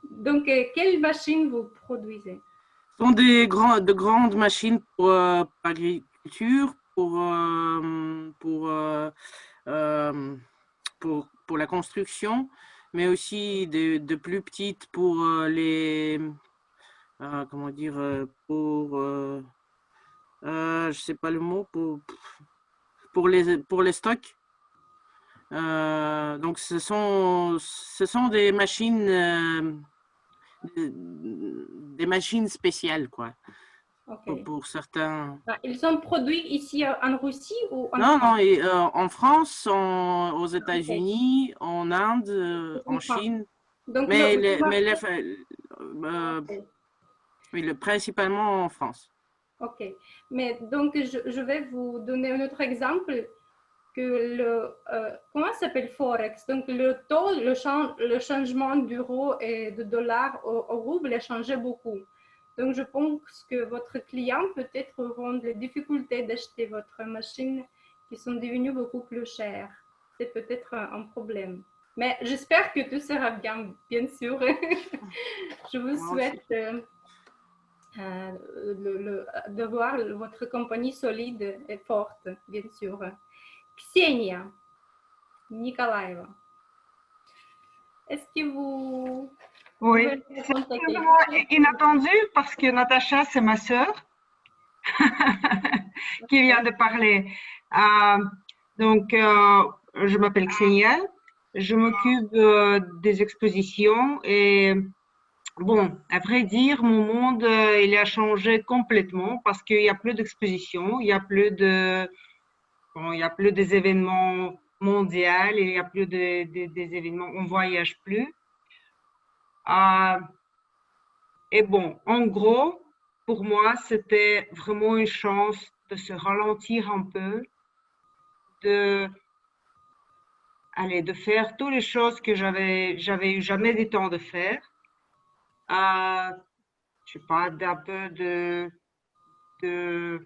Donc, quelle machine vous produisez? Ce sont de grandes machines pour l'agriculture, pour la construction, mais aussi de plus petites pour comment dire, je sais pas le mot, pour les stocks. Donc, ce sont des machines spéciales, quoi. Okay. Pour certains. Ils sont produits ici en Russie ou en Non, France? non, en France, aux États-Unis, en Inde, en Chine. Donc, principalement en France. OK. Mais donc, je vais vous donner un autre exemple. Comment s'appelle Forex? Donc, le taux, le changement d'euro et de dollar au rouble a changé beaucoup. Donc, je pense que votre client peut-être auront des difficultés d'acheter votre machine qui sont devenues beaucoup plus chères. C'est peut-être un problème. Mais j'espère que tout sera bien, bien sûr. Je vous souhaite de voir votre compagnie solide et forte, bien sûr. Ksenia Nikolaeva. Est-ce que vous Oui, pouvez me c'est contacter? vraiment inattendu parce que Natacha, c'est ma sœur qui vient de parler. Donc, je m'appelle Ksenia, je m'occupe des expositions et bon, à vrai dire, mon monde, il a changé complètement parce qu'il n'y a plus d'expositions, il n'y a plus bon, il y a plus des événements mondiaux, il n'y a plus des événements, on ne voyage plus. Et bon, en gros, pour moi, c'était vraiment une chance de se ralentir un peu, de faire toutes les choses que j'avais eu jamais du temps de faire. Je sais pas, d'un peu de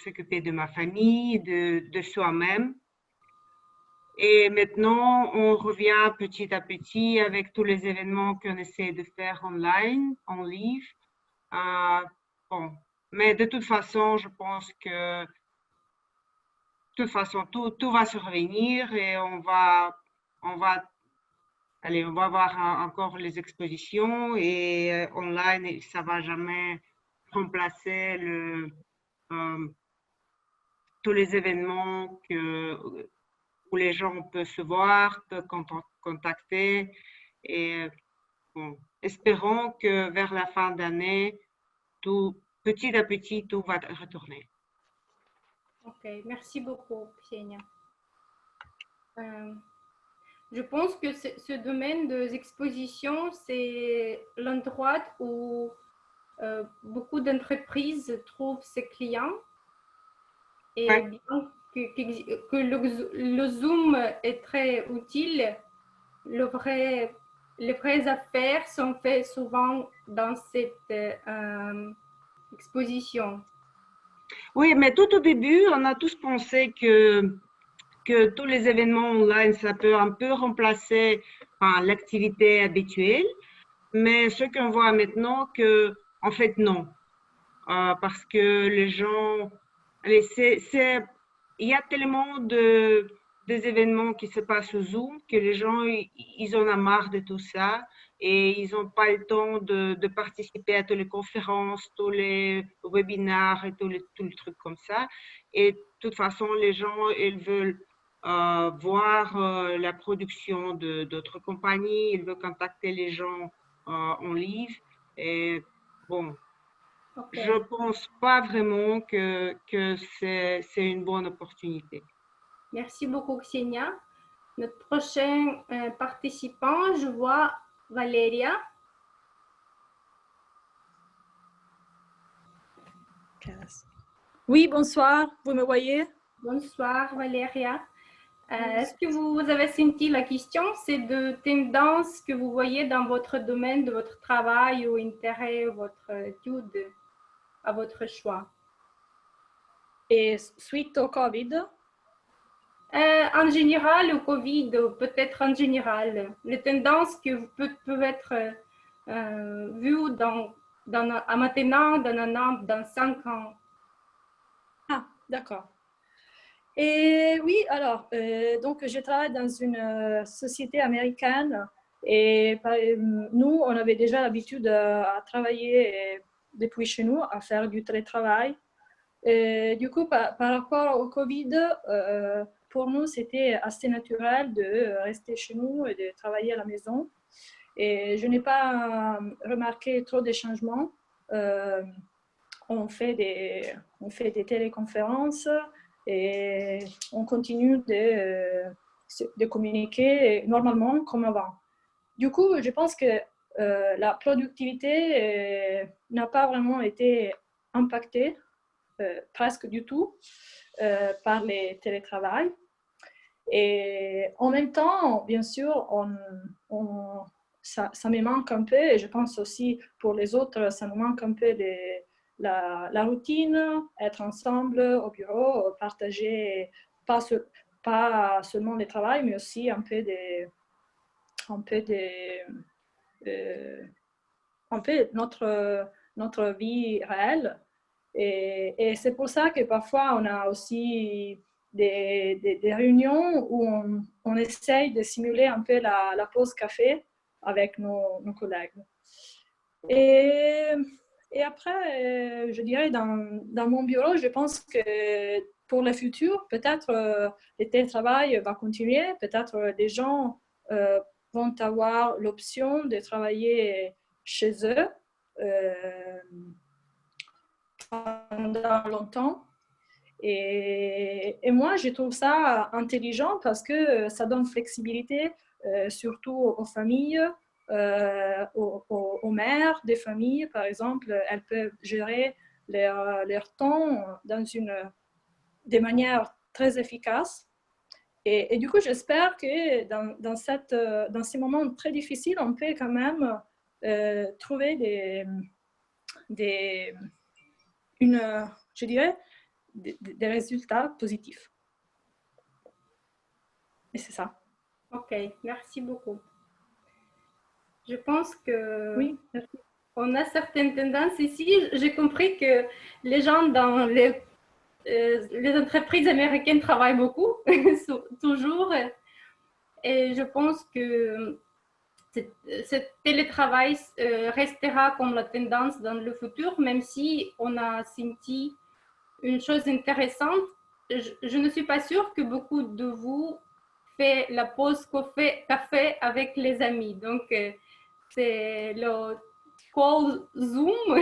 s'occuper de ma famille, de soi-même. Et maintenant, on revient petit à petit avec tous les événements qu'on essaie de faire online, en live. Bon, mais de toute façon, je pense que de toute façon, tout va se revenir et on va voir encore les expositions et online, ça va jamais remplacer tous les événements où les gens peuvent se voir, peuvent contacter. Et bon, espérons que vers la fin d'année, petit à petit, tout va retourner. Ok, merci beaucoup, Ksenia. Je pense que ce domaine des expositions, c'est l'endroit où beaucoup d'entreprises trouvent ses clients. Et bien que le Zoom est très utile, les vraies affaires sont faites souvent dans cette exposition. Oui, mais tout au début, on a tous pensé que tous les événements online, ça peut un peu remplacer l'activité habituelle, mais ce qu'on voit maintenant, en fait, non. Parce que les gens, il y a tellement des événements qui se passent sur Zoom que les gens, ils en ont marre de tout ça et ils n'ont pas le temps de participer à toutes les conférences, tous les webinaires et tous les trucs comme ça. Et de toute façon, les gens, ils veulent voir la production d'autres compagnies, ils veulent contacter les gens en live. Et bon, je ne pense pas vraiment que c'est une bonne opportunité. Merci beaucoup, Ksenia. Notre prochain participant, je vois Valéria. Oui, bonsoir. Vous me voyez? Bonsoir, Valéria. Est-ce que vous avez senti la question? C'est de tendances que vous voyez dans votre domaine de votre travail ou intérêt, votre étude, à votre choix? Et suite au Covid? En général, au Covid, peut-être en général. Les tendances que peuvent être vues maintenant, dans un an, dans 5 ans. Ah, d'accord. Et oui, alors, donc je travaille dans une société américaine et nous, on avait déjà l'habitude à travailler depuis chez nous, à faire du télétravail. Et du coup, par rapport au Covid, pour nous, c'était assez naturel de rester chez nous et de travailler à la maison. Et je n'ai pas remarqué trop de changements. On fait des téléconférences et on continue de communiquer normalement comme avant. Du coup, je pense que la productivité n'a pas vraiment été impactée, presque du tout, par les télétravails. Et en même temps, bien sûr, ça me manque un peu, et je pense aussi pour les autres, ça nous manque un peu la routine, être ensemble au bureau, partager pas seulement le travail, mais aussi un peu notre vie réelle. Et c'est pour ça que parfois on a aussi des réunions où on essaye de simuler un peu la pause café avec nos collègues. Et après, je dirais, dans mon bureau, je pense que pour le futur, peut-être le télétravail va continuer, peut-être les gens vont avoir l'option de travailler chez eux pendant longtemps. Et moi, je trouve ça intelligent parce que ça donne flexibilité, surtout aux familles, aux mères des familles, par exemple. Elles peuvent gérer leur temps de manière très efficace. Et du coup, j'espère que dans ces moments très difficiles, on peut quand même trouver je dirais, des résultats positifs. Et c'est ça. Ok, merci beaucoup. Je pense que oui. On a certaines tendances ici. J'ai compris que les gens dans les entreprises américaines travaillent beaucoup, toujours. Et je pense que ce télétravail restera comme la tendance dans le futur, même si on a senti une chose intéressante. Je ne suis pas sûre que beaucoup de vous fait la pause café avec les amis. Donc, c'est le call Zoom,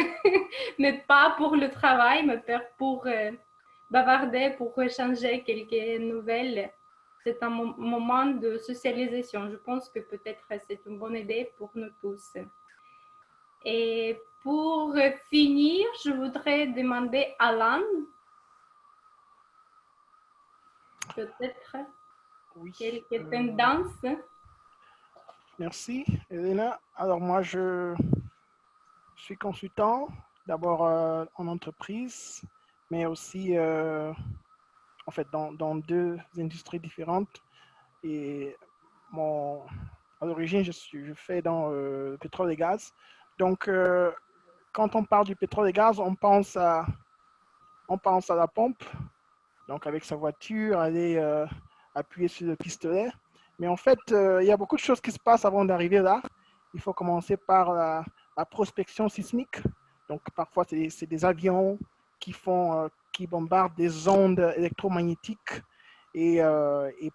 mais pas pour le travail, mais pour bavarder, pour échanger quelques nouvelles. C'est un moment de socialisation. Je pense que peut-être c'est une bonne idée pour nous tous. Et pour finir, je voudrais demander à Alan, peut-être quelques tendances. Merci, Elena. Alors moi, je suis consultant, d'abord en entreprise, mais aussi en fait dans deux industries différentes. Et à l'origine, je fais dans le pétrole et gaz. Donc, quand on parle du pétrole et gaz, on pense à la pompe. Donc, avec sa voiture, aller appuyer sur le pistolet. Mais en fait, il y a beaucoup de choses qui se passent avant d'arriver là. Il faut commencer par la prospection sismique. Donc, parfois, c'est des avions qui bombardent des ondes électromagnétiques. Et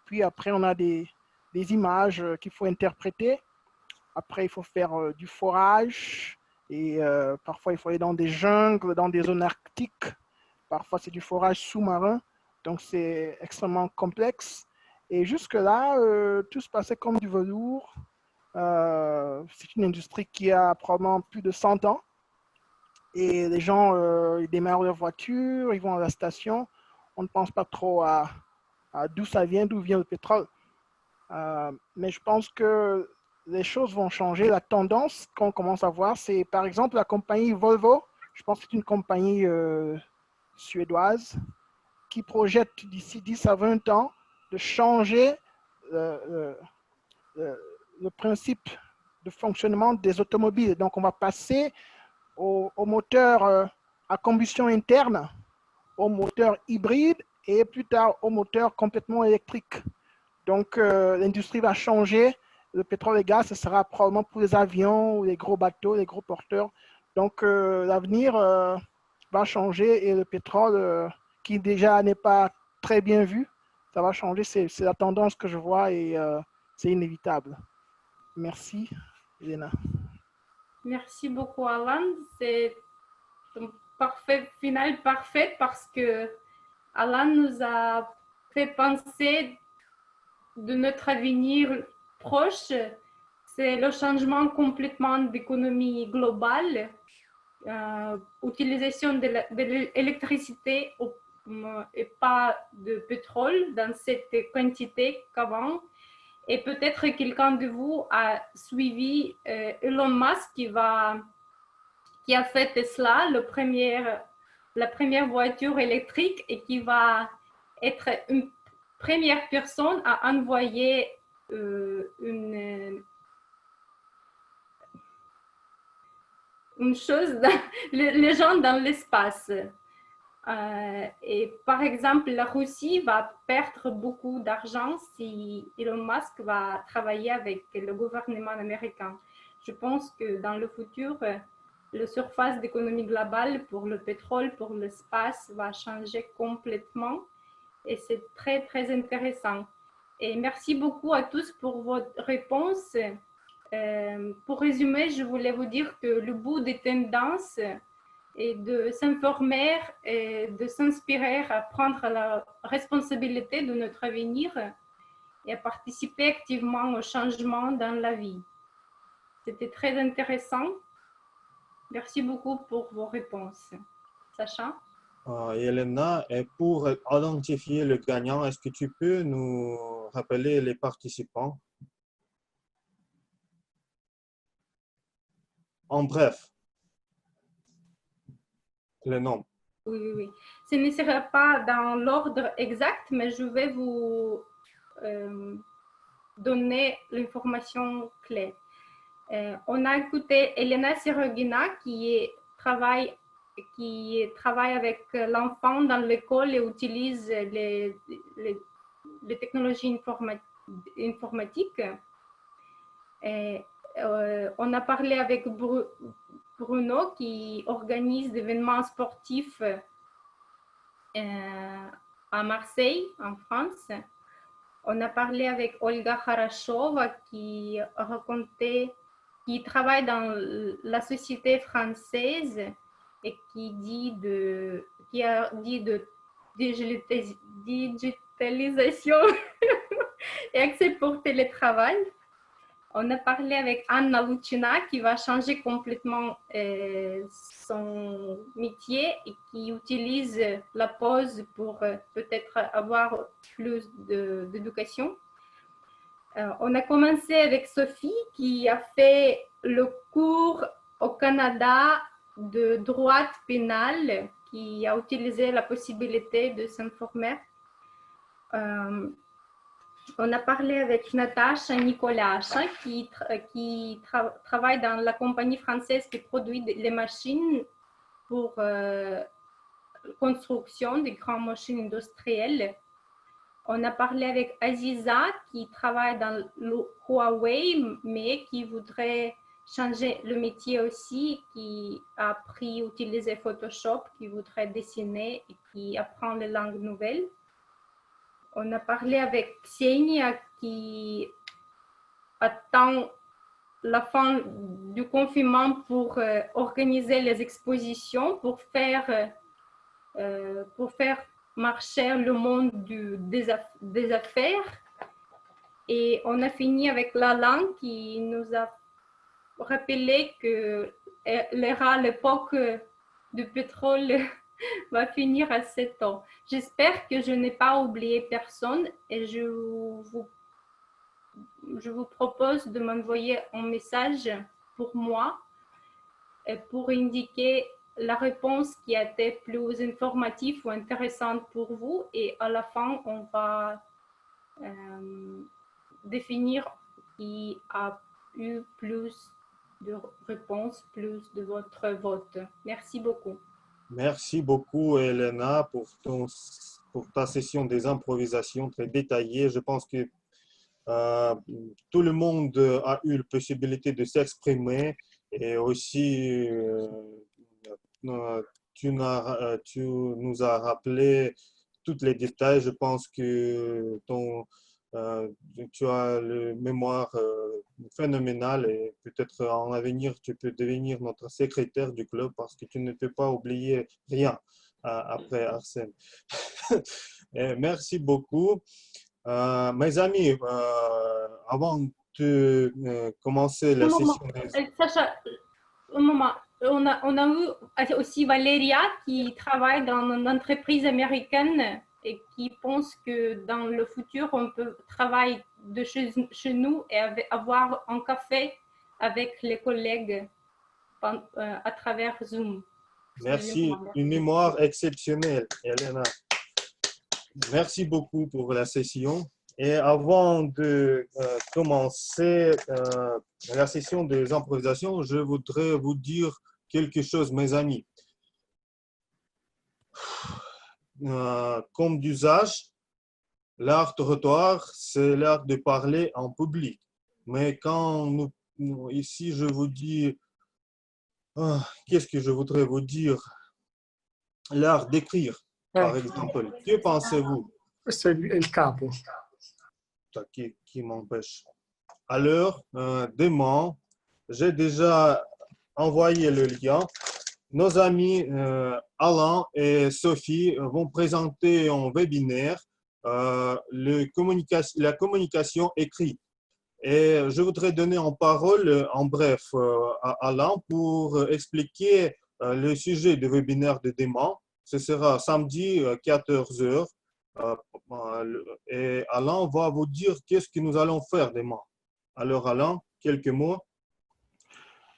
puis après, on a des images qu'il faut interpréter. Après, il faut faire du forage. Et parfois, il faut aller dans des jungles, dans des zones arctiques. Parfois, c'est du forage sous-marin. Donc, c'est extrêmement complexe. Et jusque-là, tout se passait comme du velours. C'est une industrie qui a probablement plus de 100 ans. Et les gens, ils démarrent leur voiture, ils vont à la station. On ne pense pas trop à d'où vient le pétrole. Mais je pense que les choses vont changer. La tendance qu'on commence à voir, c'est par exemple la compagnie Volvo. Je pense que c'est une compagnie suédoise qui projette d'ici 10 à 20 ans de changer le principe de fonctionnement des automobiles. Donc, on va passer au moteur à combustion interne, au moteur hybride et plus tard au moteur complètement électrique. Donc, l'industrie va changer. Le pétrole et gaz, ce sera probablement pour les avions, les gros bateaux, les gros porteurs. Donc, l'avenir va changer et le pétrole, qui déjà n'est pas très bien vu, ça va changer. C'est la tendance que je vois et c'est inévitable. Merci, Elena. Merci beaucoup, Alan. C'est un final parfait parce que Alan nous a fait penser de notre avenir proche. C'est le changement complètement d'économie globale, utilisation de l'électricité et pas de pétrole dans cette quantité qu'avant. Et peut-être quelqu'un de vous a suivi Elon Musk qui a fait Tesla, la première voiture électrique, et qui va être une première personne à envoyer une chose, les gens dans l'espace. Et par exemple, la Russie va perdre beaucoup d'argent si Elon Musk va travailler avec le gouvernement américain. Je pense que dans le futur, la surface d'économie globale pour le pétrole, pour l'espace, va changer complètement. Et c'est très, très intéressant. Et merci beaucoup à tous pour votre réponse. Pour résumer, je voulais vous dire que le bout des tendances est de s'informer et de s'inspirer à prendre la responsabilité de notre avenir et à participer activement au changement dans la vie. C'était très intéressant. Merci beaucoup pour vos réponses. Sacha? Elena, et pour identifier le gagnant, est-ce que tu peux nous rappeler les participants? En bref, le nom. Oui, oui, oui. Ce ne sera pas dans l'ordre exact, mais je vais vous donner l'information clé. On a écouté Elena Serogina qui travaille avec l'enfant dans l'école et utilise les technologies informatiques. Et, on a parlé avec Bruno qui organise des événements sportifs à Marseille, en France. On a parlé avec Olga Kharashova qui travaille dans la société française et qui a dit de digitalisation et accès pour télétravail. On a parlé avec Anna Lucina qui va changer complètement son métier et qui utilise la pause pour peut-être avoir plus d'éducation. On a commencé avec Sophie qui a fait le cours au Canada de droit pénal, qui a utilisé la possibilité de s'informer. On a parlé avec Natacha Nicolas qui travaille dans la compagnie française qui produit les machines pour construction des grandes machines industrielles. On a parlé avec Aziza qui travaille dans le Huawei mais qui voudrait changer le métier aussi, qui a appris à utiliser Photoshop, qui voudrait dessiner et qui apprend les langues nouvelles. On a parlé avec Ksenia qui attend la fin du confinement pour organiser les expositions, pour faire marcher le monde des affaires. Et on a fini avec Lalan qui nous a rappelé que l'époque du pétrole va finir à 7 ans. J'espère que je n'ai pas oublié personne et je vous propose de m'envoyer un message pour moi et pour indiquer la réponse qui a été plus informative ou intéressante pour vous et à la fin on va définir qui a eu plus de réponses, plus de votre vote. Merci beaucoup. Merci beaucoup, Elena, pour ta session des improvisations très détaillée. Je pense que tout le monde a eu la possibilité de s'exprimer et aussi tu nous as rappelé tous les détails. Je pense que tu as une mémoire phénoménale et peut-être en avenir tu peux devenir notre secrétaire du club parce que tu ne peux pas oublier rien après Arsène. Merci beaucoup. Mes amis, avant de commencer la session... Sacha, un moment. On a eu aussi Valéria qui travaille dans une entreprise américaine et qui pense que dans le futur, on peut travailler de chez nous et avoir un café avec les collègues à travers Zoom. Merci, une mémoire exceptionnelle, Elena. Merci beaucoup pour la session. Et avant de commencer la session des improvisations, je voudrais vous dire quelque chose, mes amis. comme d'usage, l'art oratoire, c'est l'art de parler en public. Mais quand ici, je vous dis, qu'est-ce que je voudrais vous dire? L'art d'écrire, par exemple. Que pensez-vous? Questo è il capo. Qui m'empêche? Alors, demain, j'ai déjà envoyé le lien. Nos amis Alain et Sophie vont présenter en webinaire la communication écrite. Et je voudrais donner en parole, en bref, à Alain pour expliquer le sujet du webinaire de demain. Ce sera samedi 14h. Et Alain va vous dire qu'est-ce que nous allons faire demain. Alors Alain, quelques mots.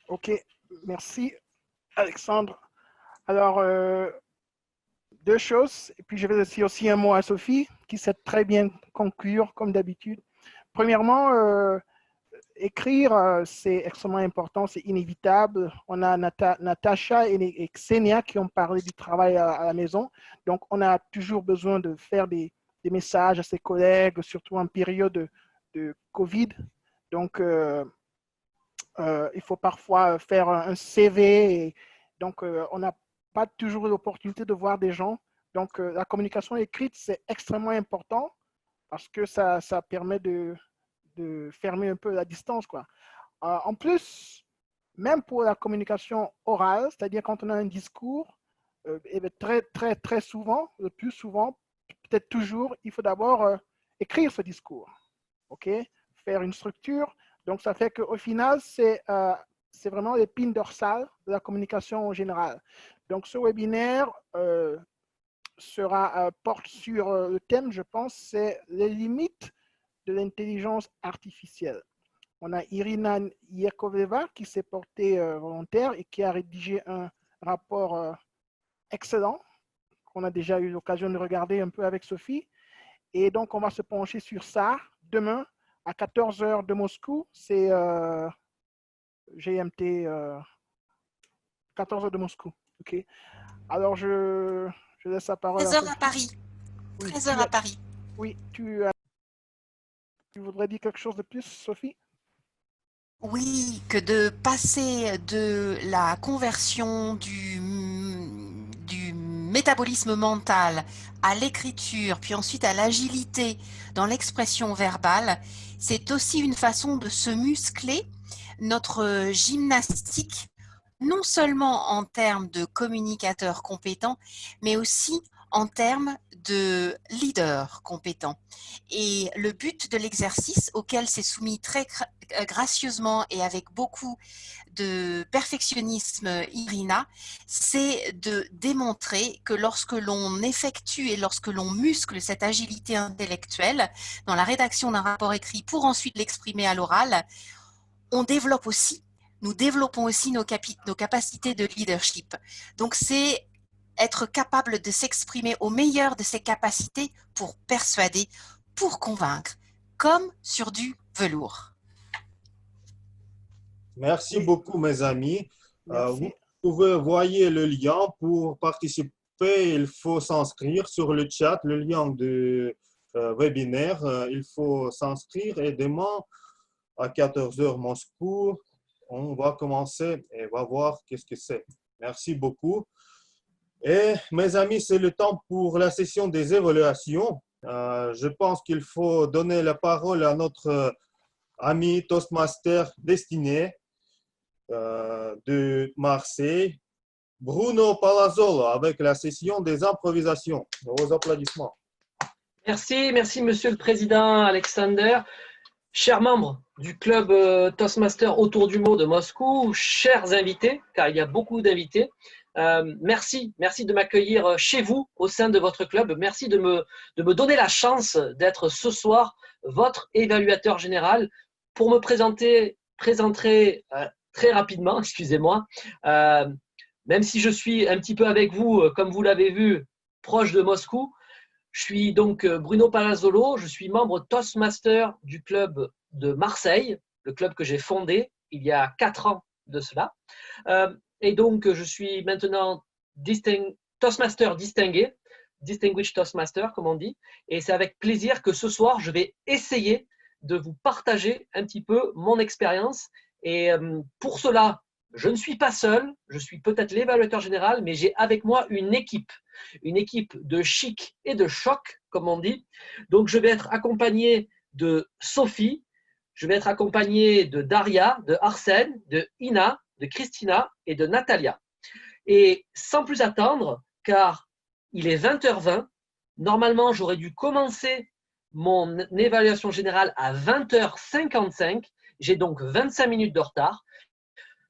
Ok, merci Alexandre. Alors, deux choses, et puis je vais dire aussi un mot à Sophie, qui sait très bien conclure, comme d'habitude. Premièrement, écrire, c'est extrêmement important, c'est inévitable. On a Natacha et Xenia qui ont parlé du travail à la maison. Donc, on a toujours besoin de faire des messages à ses collègues, surtout en période de Covid. Donc, il faut parfois faire un CV. Et donc, on n'a pas toujours l'opportunité de voir des gens. Donc, la communication écrite, c'est extrêmement important parce que ça permet de fermer un peu la distance, quoi. En plus, même pour la communication orale, c'est-à-dire quand on a un discours, très souvent, le plus souvent, peut-être toujours, il faut d'abord écrire ce discours, ok? Faire une structure. Donc, ça fait qu'au final, c'est vraiment l'épine dorsale de la communication en général. Donc, ce webinaire porte sur le thème, je pense, c'est les limites de l'intelligence artificielle. On a Irina Yakovleva qui s'est portée volontaire et qui a rédigé un rapport excellent qu'on a déjà eu l'occasion de regarder un peu avec Sophie. Et donc, on va se pencher sur ça demain à 14h de Moscou. C'est GMT 14h de Moscou. OK. Alors, je laisse la parole 13h à Paris. Oui, 13h à Paris. Oui, tu voudrais dire quelque chose de plus, Sophie? Oui, que de passer de la conversion du métabolisme mental à l'écriture, puis ensuite à l'agilité dans l'expression verbale, c'est aussi une façon de se muscler notre gymnastique, non seulement en termes de communicateurs compétents, mais aussi en termes de leader compétent. Et le but de l'exercice auquel s'est soumis très gracieusement et avec beaucoup de perfectionnisme Irina, c'est de démontrer que lorsque l'on effectue et lorsque l'on muscle cette agilité intellectuelle dans la rédaction d'un rapport écrit pour ensuite l'exprimer à l'oral, nous développons aussi nos capacités de leadership. Donc c'est être capable de s'exprimer au meilleur de ses capacités pour persuader, pour convaincre, comme sur du velours. Merci beaucoup, mes amis. Vous pouvez voir le lien pour participer. Il faut s'inscrire sur le chat, le lien de webinaire. Il faut s'inscrire et demain, à 14h Moscou, on va commencer et on va voir qu'est-ce que c'est. Merci beaucoup. Et mes amis, c'est le temps pour la session des évaluations. Je pense qu'il faut donner la parole à notre ami Toastmaster destiné de Marseille, Bruno Palazzolo, avec la session des improvisations. Vos applaudissements. Merci, merci Monsieur le Président Alexander. Chers membres du club Toastmaster autour du mot de Moscou, chers invités, car il y a beaucoup d'invités, merci de m'accueillir chez vous, au sein de votre club. Merci de me donner la chance d'être ce soir votre évaluateur général. Pour me présenterai très rapidement, excusez-moi, même si je suis un petit peu avec vous, comme vous l'avez vu, proche de Moscou. Je suis donc Bruno Palazzolo, je suis membre Toastmaster du club de Marseille, le club que j'ai fondé il y a 4 ans de cela. Et donc, je suis maintenant Toastmaster distingué Distinguished Toastmaster, comme on dit. Et c'est avec plaisir que ce soir, je vais essayer de vous partager un petit peu mon expérience. Et pour cela, je ne suis pas seul, je suis peut-être l'évaluateur général, mais j'ai avec moi une équipe de chic et de choc, comme on dit. Donc, je vais être accompagné de Sophie, je vais être accompagné de Daria, de Arsène, de Ina, de Christina et de Natalia. Et sans plus attendre, car il est 20h20, normalement, j'aurais dû commencer mon évaluation générale à 20h55. J'ai donc 25 minutes de retard.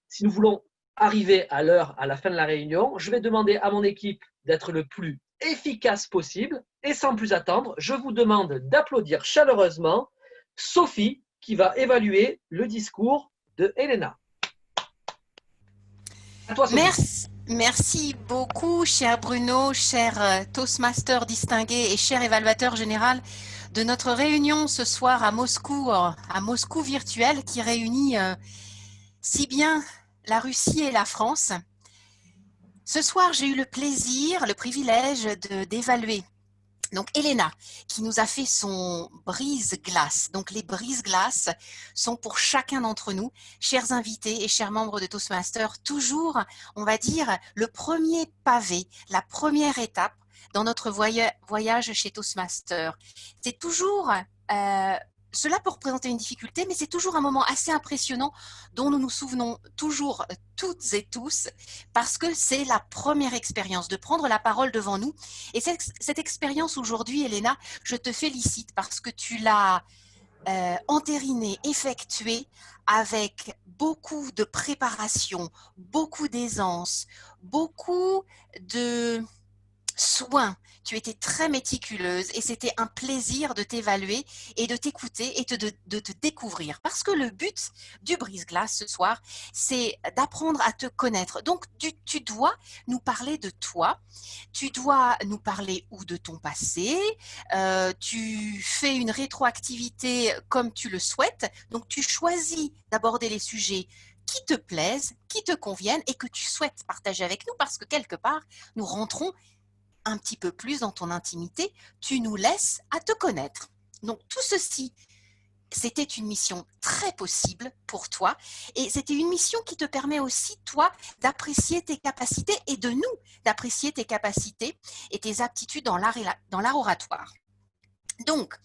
Si nous voulons arriver à l'heure, à la fin de la réunion, je vais demander à mon équipe d'être le plus efficace possible. Et sans plus attendre, je vous demande d'applaudir chaleureusement Sophie qui va évaluer le discours de Elena. À toi, Sophie. Merci beaucoup, cher Bruno, cher Toastmaster distingué et cher évaluateur général de notre réunion ce soir à Moscou virtuel qui réunit si bien la Russie et la France. Ce soir, j'ai eu le plaisir, le privilège d'évaluer donc Elena, qui nous a fait son brise-glace. Donc les brise-glaces sont pour chacun d'entre nous, chers invités et chers membres de Toastmasters, toujours, on va dire, le premier pavé, la première étape dans notre voyage chez Toastmasters. C'est toujours... cela peut représenter une difficulté, mais c'est toujours un moment assez impressionnant dont nous nous souvenons toujours toutes et tous parce que c'est la première expérience de prendre la parole devant nous. Et cette expérience aujourd'hui, Elena, je te félicite parce que tu l'as entérinée, effectuée avec beaucoup de préparation, beaucoup d'aisance, beaucoup de soin. Tu étais très méticuleuse et c'était un plaisir de t'évaluer et de t'écouter et de te découvrir. Parce que le but du brise-glace ce soir, c'est d'apprendre à te connaître. Donc, tu dois nous parler de toi, tu dois nous parler ou de ton passé, tu fais une rétroactivité comme tu le souhaites. Donc, tu choisis d'aborder les sujets qui te plaisent, qui te conviennent et que tu souhaites partager avec nous parce que quelque part, nous rentrons un petit peu plus dans ton intimité, tu nous laisses à te connaître. Donc tout ceci, c'était une mission très possible pour toi et c'était une mission qui te permet aussi, toi, d'apprécier tes capacités et de nous d'apprécier tes capacités et tes aptitudes dans l'art oratoire. Donc,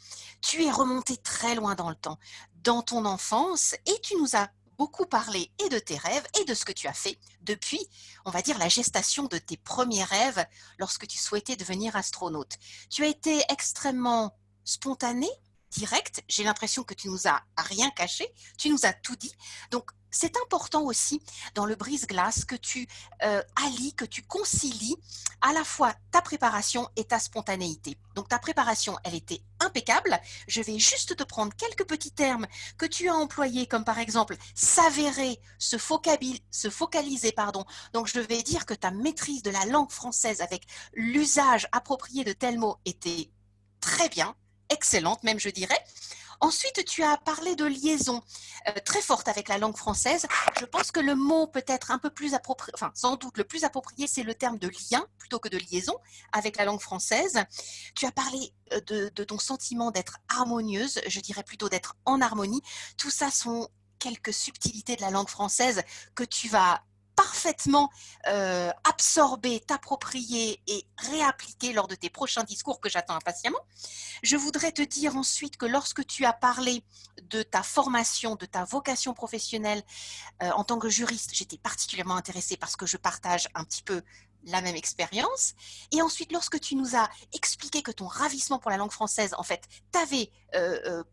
tu es remonté très loin dans le temps, dans ton enfance et tu nous as beaucoup parlé et de tes rêves et de ce que tu as fait depuis, on va dire, la gestation de tes premiers rêves lorsque tu souhaitais devenir astronaute. Tu as été extrêmement spontané, direct. J'ai l'impression que tu nous as rien caché, tu nous as tout dit. Donc, c'est important aussi dans le brise-glace que tu allies, que tu concilies à la fois ta préparation et ta spontanéité. Donc ta préparation, elle était impeccable. Je vais juste te prendre quelques petits termes que tu as employés, comme par exemple s'avérer, se focaliser. Donc je vais dire que ta maîtrise de la langue française avec l'usage approprié de tels mots était très bien, excellente même je dirais. Ensuite, tu as parlé de liaison très forte avec la langue française. Je pense que le mot peut-être un peu plus approprié, enfin sans doute le plus approprié, c'est le terme de lien plutôt que de liaison avec la langue française. Tu as parlé de ton sentiment d'être harmonieuse, je dirais plutôt d'être en harmonie. Tout ça sont quelques subtilités de la langue française que tu vas parfaitement absorber, t'approprier et réappliquer lors de tes prochains discours que j'attends impatiemment. Je voudrais te dire ensuite que lorsque tu as parlé de ta formation, de ta vocation professionnelle en tant que juriste, j'étais particulièrement intéressée parce que je partage un petit peu la même expérience. Et ensuite, lorsque tu nous as expliqué que ton ravissement pour la langue française, en fait, t'avait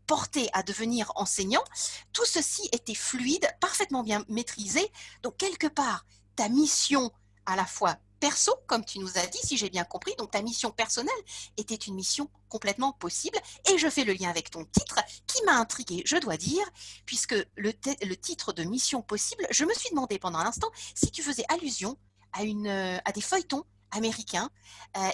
porté à devenir enseignant, tout ceci était fluide, parfaitement bien maîtrisé. Donc, quelque part, ta mission à la fois perso, comme tu nous as dit, si j'ai bien compris, donc ta mission personnelle était une mission complètement possible. Et je fais le lien avec ton titre qui m'a intriguée, je dois dire, puisque le titre de mission possible, je me suis demandé pendant un instant si tu faisais allusion à des feuilletons américain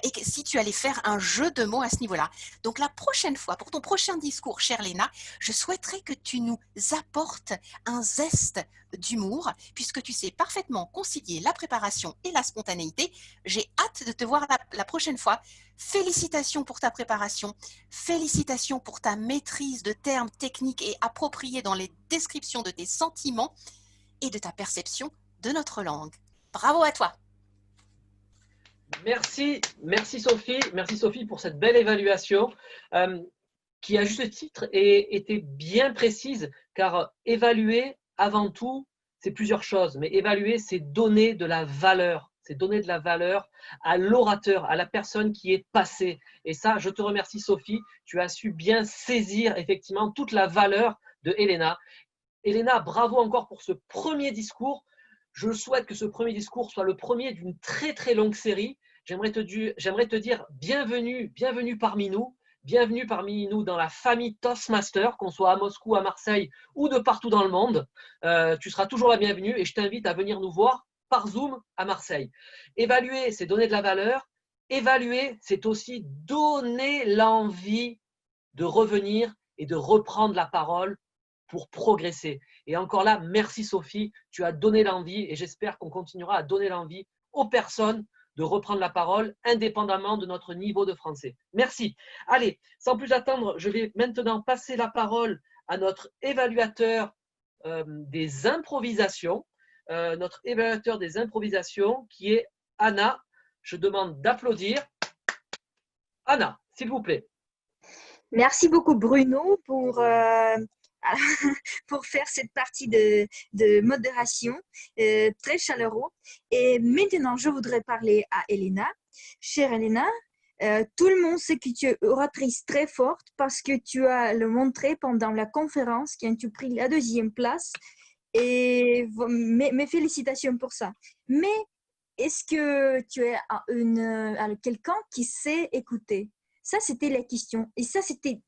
et que si tu allais faire un jeu de mots à ce niveau-là. Donc la prochaine fois, pour ton prochain discours, chère Léna, je souhaiterais que tu nous apportes un zeste d'humour, puisque tu sais parfaitement concilier la préparation et la spontanéité. J'ai hâte de te voir la prochaine fois. Félicitations pour ta préparation, félicitations pour ta maîtrise de termes techniques et appropriés dans les descriptions de tes sentiments et de ta perception de notre langue. Bravo à toi! Merci Sophie pour cette belle évaluation qui, à juste titre, était bien précise, car évaluer, avant tout, c'est plusieurs choses, mais évaluer, c'est donner de la valeur. C'est donner de la valeur à l'orateur, à la personne qui est passée. Et ça, je te remercie Sophie, tu as su bien saisir effectivement toute la valeur de Elena. Elena, bravo encore pour ce premier discours. Je souhaite que ce premier discours soit le premier d'une très très longue série. J'aimerais te dire bienvenue parmi nous. Bienvenue parmi nous dans la famille Toastmaster, qu'on soit à Moscou, à Marseille ou de partout dans le monde. Tu seras toujours la bienvenue et je t'invite à venir nous voir par Zoom à Marseille. Évaluer, c'est donner de la valeur. Évaluer, c'est aussi donner l'envie de revenir et de reprendre la parole pour progresser. Et encore là, merci Sophie, tu as donné l'envie et j'espère qu'on continuera à donner l'envie aux personnes de reprendre la parole indépendamment de notre niveau de français. Merci. Allez, sans plus attendre, je vais maintenant passer la parole à notre évaluateur des improvisations, qui est Anna. Je demande d'applaudir. Anna, s'il vous plaît. Merci beaucoup Bruno pour faire cette partie de modération très chaleureux. Et maintenant, je voudrais parler à Elena. Chère Elena, tout le monde sait que tu es oratrice très forte parce que tu as le montré pendant la conférence quand tu as pris la 2e place. Et mes félicitations pour ça. Mais est-ce que tu es quelqu'un qui sait écouter? Ça, c'était la question. Et ça, c'était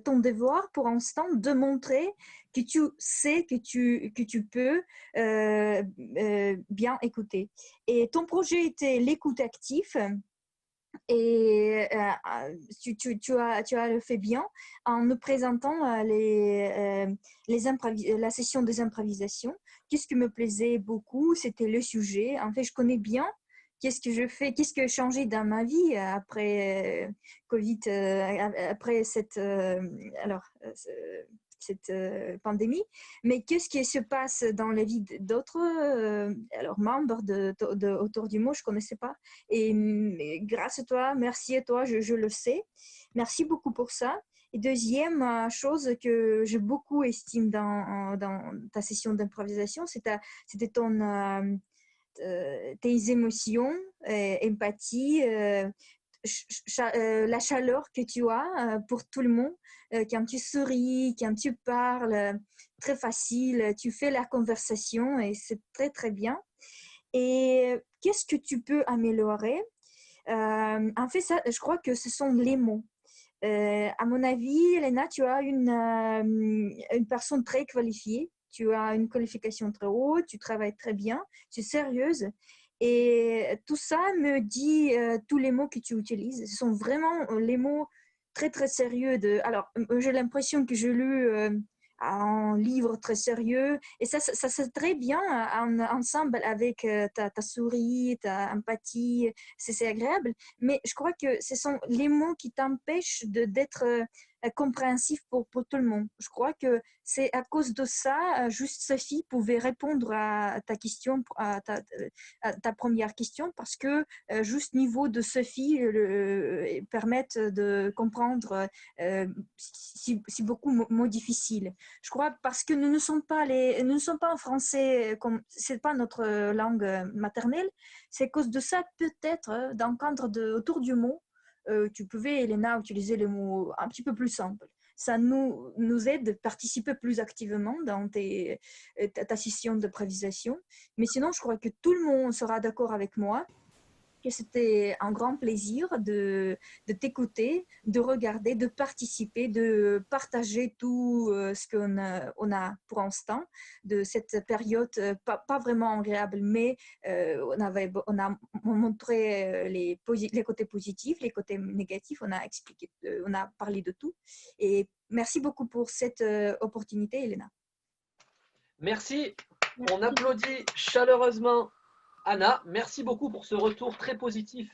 ton devoir pour l'instant de montrer que tu sais que tu peux bien écouter. Et ton projet était l'écoute active. Et tu as le fait bien en nous présentant la session des improvisations. Qu'est-ce qui me plaisait beaucoup, c'était le sujet. En fait, je connais bien qu'est-ce que je fais, qu'est-ce que j'ai changé dans ma vie après Covid, après cette pandémie, mais qu'est-ce qui se passe dans la vie d'autres membres autour du mot, je ne connaissais pas. Et grâce à toi, merci à toi, je le sais. Merci beaucoup pour ça. Et deuxième chose que j'ai beaucoup estimé dans ta session d'improvisation, c'était tes émotions, empathie, la chaleur que tu as pour tout le monde, quand tu souris, quand tu parles, très facile, tu fais la conversation et c'est très très bien. Et qu'est-ce que tu peux améliorer? En fait, ça, je crois que ce sont les mots. À mon avis, Elena, tu as une personne très qualifiée, tu as une qualification très haute, tu travailles très bien, tu es sérieuse. Et tout ça me dit tous les mots que tu utilises. Ce sont vraiment les mots très, très sérieux. Alors, j'ai l'impression que j'ai lu un livre très sérieux. Et ça c'est très bien ensemble avec ta souris, ta empathie. C'est agréable. Mais je crois que ce sont les mots qui t'empêchent d'être compréhensif pour tout le monde. Je crois que c'est à cause de ça, juste Sophie pouvait répondre à ta question, à ta première question, parce que juste niveau de Sophie permettent de comprendre si beaucoup de mots difficiles. Je crois parce que nous ne sommes pas en français, c'est pas notre langue maternelle. C'est à cause de ça peut-être d'entendre autour du mot. Tu pouvais, Elena, utiliser les mots un petit peu plus simples. Ça nous aide à participer plus activement dans ta session d'improvisation. Mais sinon, je crois que tout le monde sera d'accord avec moi que c'était un grand plaisir de t'écouter, de regarder, de participer, de partager tout ce qu'on a pour l'instant de cette période pas vraiment agréable, mais on a montré les côtés positifs, les côtés négatifs, on a expliqué, on a parlé de tout. Et merci beaucoup pour cette opportunité, Elena. Merci. On applaudit chaleureusement Anna. Merci beaucoup pour ce retour très positif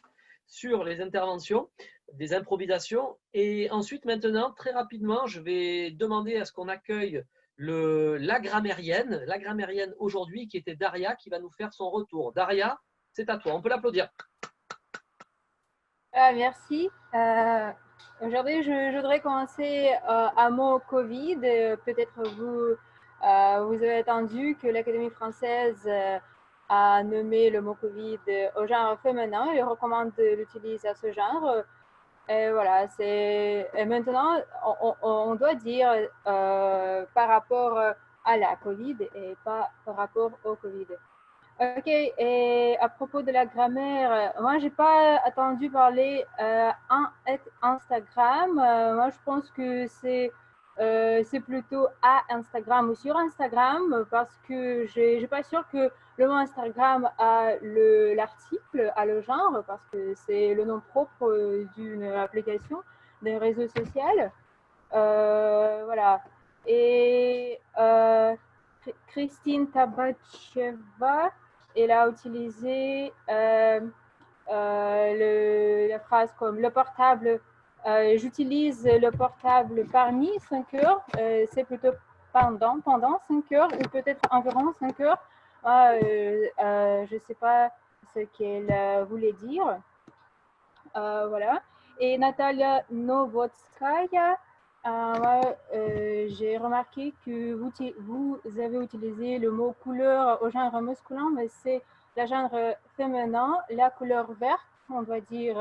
sur les interventions, des improvisations. Et ensuite, maintenant, très rapidement, je vais demander à ce qu'on accueille la grammairienne aujourd'hui, qui était Daria, qui va nous faire son retour. Daria, c'est à toi. On peut l'applaudir. Merci. Aujourd'hui, je voudrais commencer un mot Covid. Peut-être vous avez entendu que l'Académie française a nommé le mot Covid au genre féminin et recommande de l'utiliser à ce genre. Et voilà, et maintenant, on doit dire par rapport à la Covid et pas par rapport au Covid. Ok, et à propos de la grammaire, moi, j'ai pas entendu parler Instagram. Moi, je pense que c'est plutôt à Instagram ou sur Instagram parce que je suis pas sûre que le mot Instagram a l'article, a le genre, parce que c'est le nom propre d'une application, d'un réseau social. Voilà. Et Christine Tabacheva, elle a utilisé la phrase comme le portable. J'utilise le portable parmi 5 heures. C'est plutôt pendant 5 heures ou peut-être environ 5 heures. Je ne sais pas ce qu'elle voulait dire. Voilà. Et Natalia Novotskaya, j'ai remarqué que vous avez utilisé le mot couleur au genre masculin, mais c'est le genre féminin, la couleur verte, on doit dire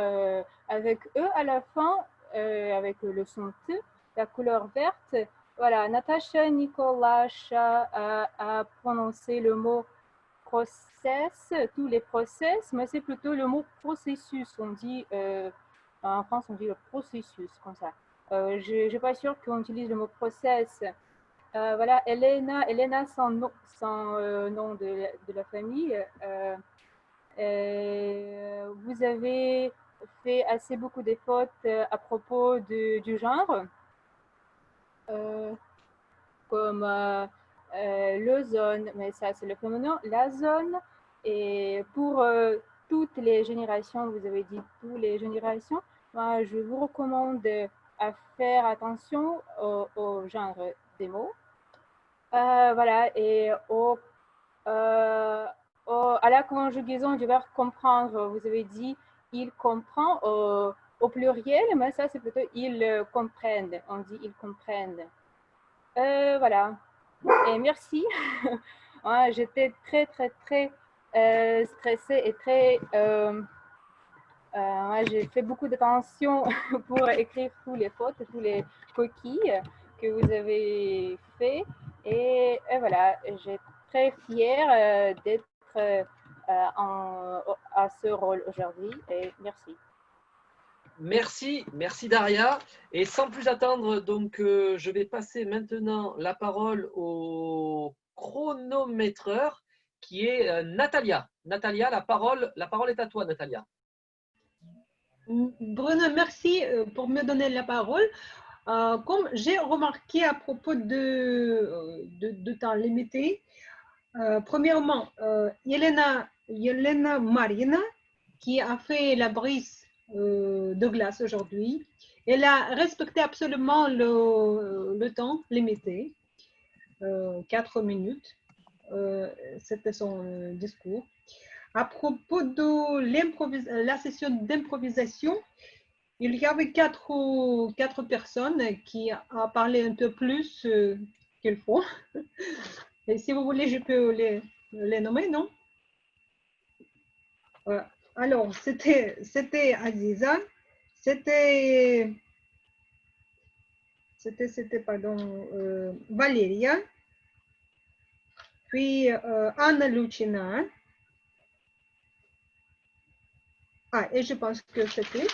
avec E à la fin, avec le son T, la couleur verte. Voilà, Natasha Nikolacha a prononcé le mot process, tous les process, mais c'est plutôt le mot processus. On dit, en France, on dit le processus, comme ça. Je ne suis pas sûre qu'on utilise le mot process. Voilà, Elena, son nom de la famille. Vous avez fait assez beaucoup de fautes à propos du genre, comme l'ozone, mais ça c'est le féminin, la zone. Et pour toutes les générations, vous avez dit toutes les générations, moi je vous recommande à faire attention au genre des mots. Voilà, et à la conjugaison du verbe comprendre, vous avez dit il comprend au pluriel, mais ça c'est plutôt ils comprennent. On dit ils comprennent. Voilà. Et merci. Ouais, j'étais très stressée et très. J'ai fait beaucoup d'attention pour écrire tous les fautes, tous les coquilles que vous avez fait. Et voilà, j'ai très fière d'être à ce rôle aujourd'hui. Et merci. Merci Daria. Et sans plus attendre, donc je vais passer maintenant la parole au chronométreur qui est Natalia. Natalia, la parole est à toi, Natalia. Bruno, merci pour me donner la parole. Comme j'ai remarqué à propos de temps limité, premièrement, Yelena Marina, qui a fait la brise de glace aujourd'hui, elle a respecté absolument le temps limité, 4 minutes. C'était son discours. À propos de la session d'improvisation, il y avait quatre personnes qui ont parlé un peu plus qu'il faut. Et si vous voulez, je peux les nommer, non? Alors, c'était Aziza, c'était Valéria, puis Anna Lucina, Ah, et je pense que c'était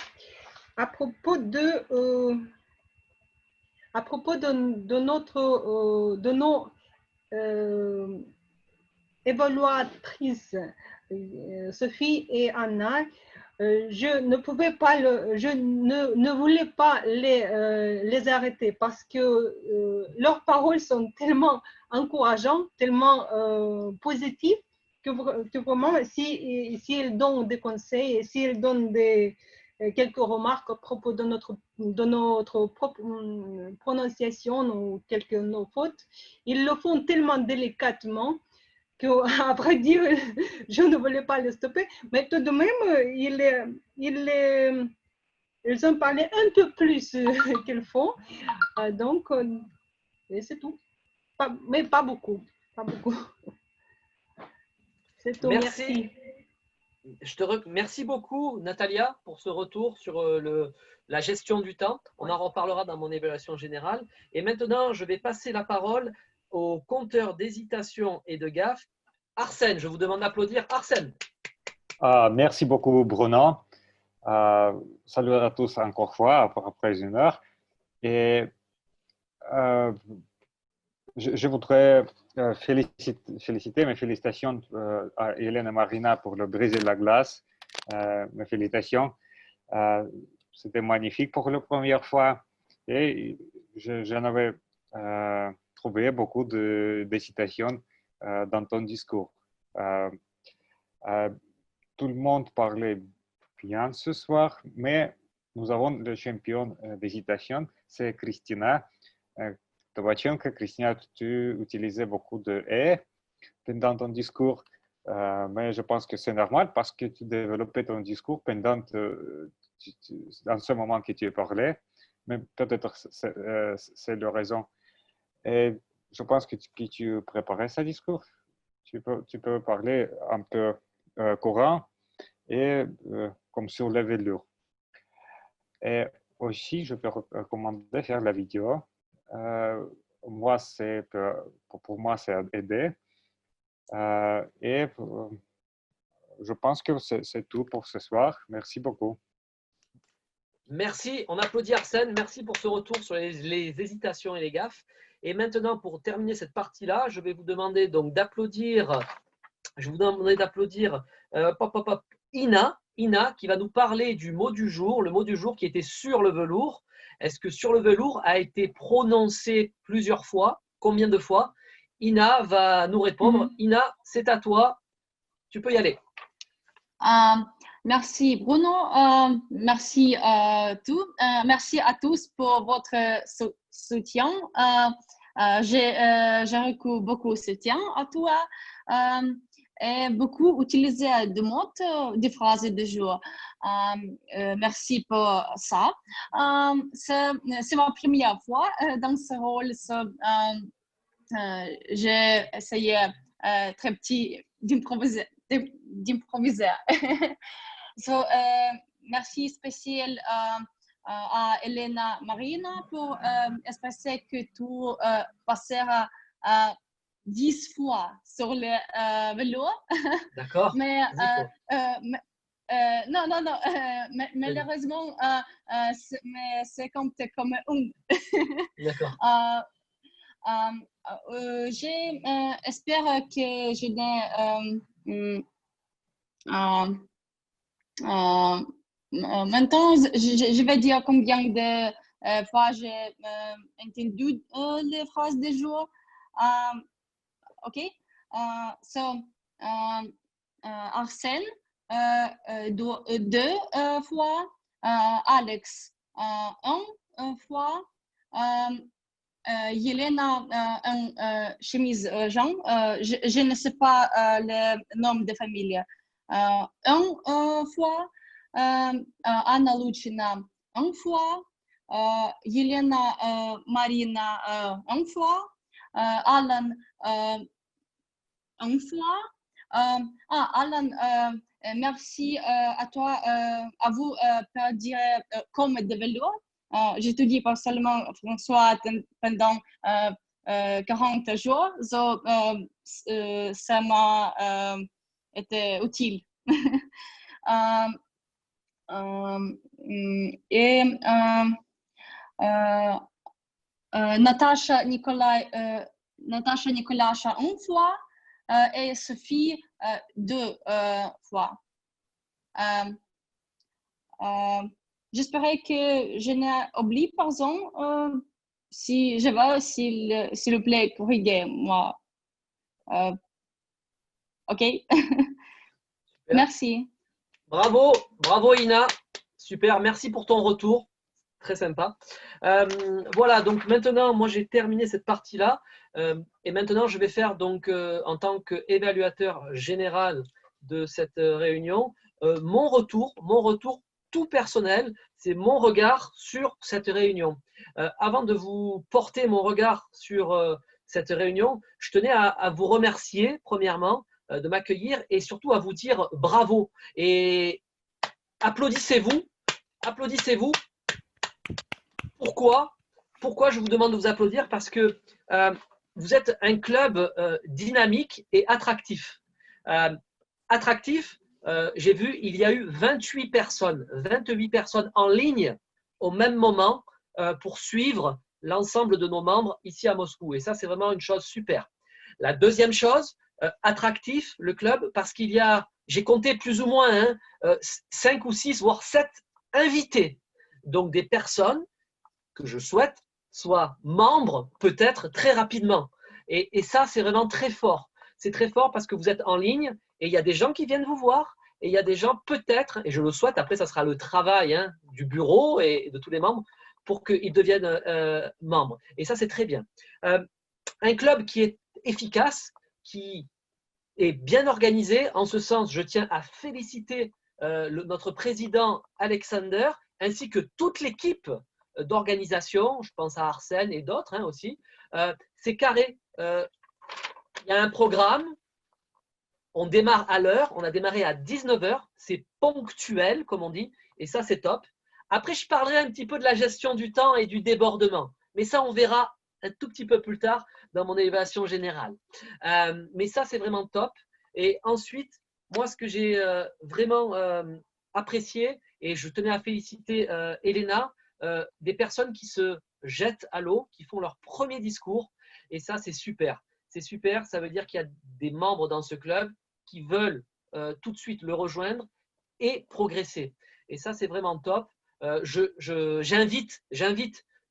à propos de nos évaluatrices, Sophie et Anna. Je ne voulais pas les arrêter parce que leurs paroles sont tellement encourageantes, tellement positives, que vraiment, si elles donnent des conseils et si elles donnent quelques remarques à propos de notre propre prononciation ou quelques nos fautes, ils le font tellement délicatement qu'à vrai dire, je ne voulais pas les stopper, mais tout de même, ils ont parlé un peu plus qu'ils font, donc c'est tout. Mais pas beaucoup, pas beaucoup. C'est tout, merci. Merci beaucoup, Natalia, pour ce retour sur la gestion du temps. On en reparlera dans mon évaluation générale. Et maintenant, je vais passer la parole au compteur d'hésitation et de gaffe. Arsène, je vous demande d'applaudir. Arsène. Merci beaucoup, Bruno. Salut à tous encore une fois, après une heure. Et je voudrais féliciter mes félicitations à Hélène et Marina pour le briser de la glace. Mes félicitations. C'était magnifique pour la première fois. Et j'en avais trouvé beaucoup d'hésitations dans ton discours. Tout le monde parlait bien ce soir, mais nous avons le champion d'hésitation, c'est Christina Tovachenko. Christina, tu utilisais beaucoup de « et » pendant ton discours, mais je pense que c'est normal parce que tu développais ton discours pendant dans ce moment que tu parlais, mais peut-être c'est la raison. Et je pense que tu préparais ce discours. Tu peux parler un peu courant et comme sur la velours. Et aussi, je peux recommander de faire la vidéo. Moi, pour moi, c'est aidé. Et je pense que c'est tout pour ce soir. Merci beaucoup. Merci. On applaudit Arsène. Merci pour ce retour sur les hésitations et les gaffes. Et maintenant, pour terminer cette partie-là, je vais vous demander donc d'applaudir. Je vous demanderai d'applaudir Ina, qui va nous parler du mot du jour, le mot du jour qui était sur le velours. Est-ce que sur le velours a été prononcé plusieurs fois? Combien de fois? Ina va nous répondre. Ina, c'est à toi. Tu peux y aller. Merci Bruno. Merci merci à tous pour votre soutien. J'ai reçu beaucoup de soutien à toi. Et beaucoup utilisé de mots, des phrases de jour. Merci pour ça. C'est ma première fois dans ce rôle. J'ai essayé très petit d'improviser. Merci spécial à Elena Marina pour exprimer que tu passeras 10 fois sur le vélo. D'accord. Mais non, malheureusement, c'est compté comme un. D'accord. J'espère que je n'ai maintenant, je vais dire combien de fois j'ai entendu les phrases du jour. OK. Arsène, 2 fois. Alex, 1 fois. Yelena, chemise jaune. Je ne sais pas le nom de famille. 1 fois. Anna Luchina, 1 fois. Yelena Marina, 1 fois. Alan, 1 fois. Alan, merci à toi, à vous pour dire comme de vélo. Je te dis pas seulement François pendant 40 jours, ça m'a été utile. et Natacha Nicolasha une fois et Sophie 2 fois. J'espérais que je n'ai oublié personne. Si je veux, s'il vous plaît, corrigez-moi. OK. Merci. Bravo, bravo Ina. Super, merci pour ton retour. Très sympa. Voilà, donc maintenant, moi j'ai terminé cette partie-là. Et maintenant, je vais faire donc en tant qu'évaluateur général de cette réunion, mon retour tout personnel, c'est mon regard sur cette réunion. Avant de vous porter mon regard sur cette réunion, je tenais à vous remercier premièrement de m'accueillir et surtout à vous dire bravo. Et applaudissez-vous, applaudissez-vous. Pourquoi je vous demande de vous applaudir? Parce que vous êtes un club dynamique et attractif. Attractif, j'ai vu, il y a eu 28 personnes en ligne au même moment pour suivre l'ensemble de nos membres ici à Moscou. Et ça, c'est vraiment une chose super. La deuxième chose, attractif, le club, parce qu'il y a, j'ai compté plus ou moins 5 ou 6, voire 7 invités. Donc des personnes que je souhaite soient membres peut-être très rapidement. Et ça, c'est vraiment très fort. C'est très fort parce que vous êtes en ligne et il y a des gens qui viennent vous voir et il y a des gens peut-être, et je le souhaite, après ça sera le travail du bureau et de tous les membres pour qu'ils deviennent membres. Et ça, c'est très bien. Un club qui est efficace, qui est bien organisé. En ce sens, je tiens à féliciter notre président Alexander ainsi que toute l'équipe d'organisation. Je pense à Arsène et d'autres aussi. C'est carré. Il y a un programme. On démarre à l'heure. On a démarré à 19 h. C'est ponctuel, comme on dit. Et ça, c'est top. Après, je parlerai un petit peu de la gestion du temps et du débordement. Mais ça, on verra un tout petit peu plus tard dans mon évaluation générale. Mais ça, c'est vraiment top. Et ensuite, moi, ce que j'ai vraiment apprécié, et je tenais à féliciter Elena, des personnes qui se jettent à l'eau, qui font leur premier discours. Et ça, c'est super. C'est super, ça veut dire qu'il y a des membres dans ce club qui veulent tout de suite le rejoindre et progresser. Et ça, c'est vraiment top. J'invite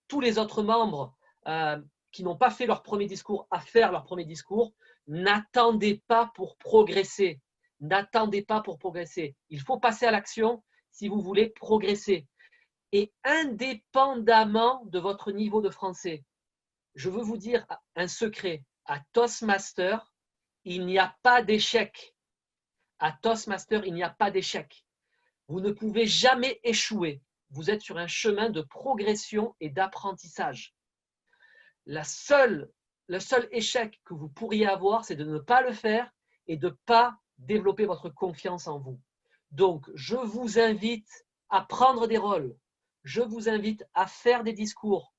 tous les autres membres qui n'ont pas fait leur premier discours à faire leur premier discours. N'attendez pas pour progresser. N'attendez pas pour progresser. Il faut passer à l'action si vous voulez progresser. Et indépendamment de votre niveau de français, je veux vous dire un secret. À Toastmaster, il n'y a pas d'échec. À Toastmaster, il n'y a pas d'échec. Vous ne pouvez jamais échouer. Vous êtes sur un chemin de progression et d'apprentissage. Le seul échec que vous pourriez avoir, c'est de ne pas le faire et de ne pas développer votre confiance en vous. Donc, je vous invite à prendre des rôles. Je vous invite à faire des discours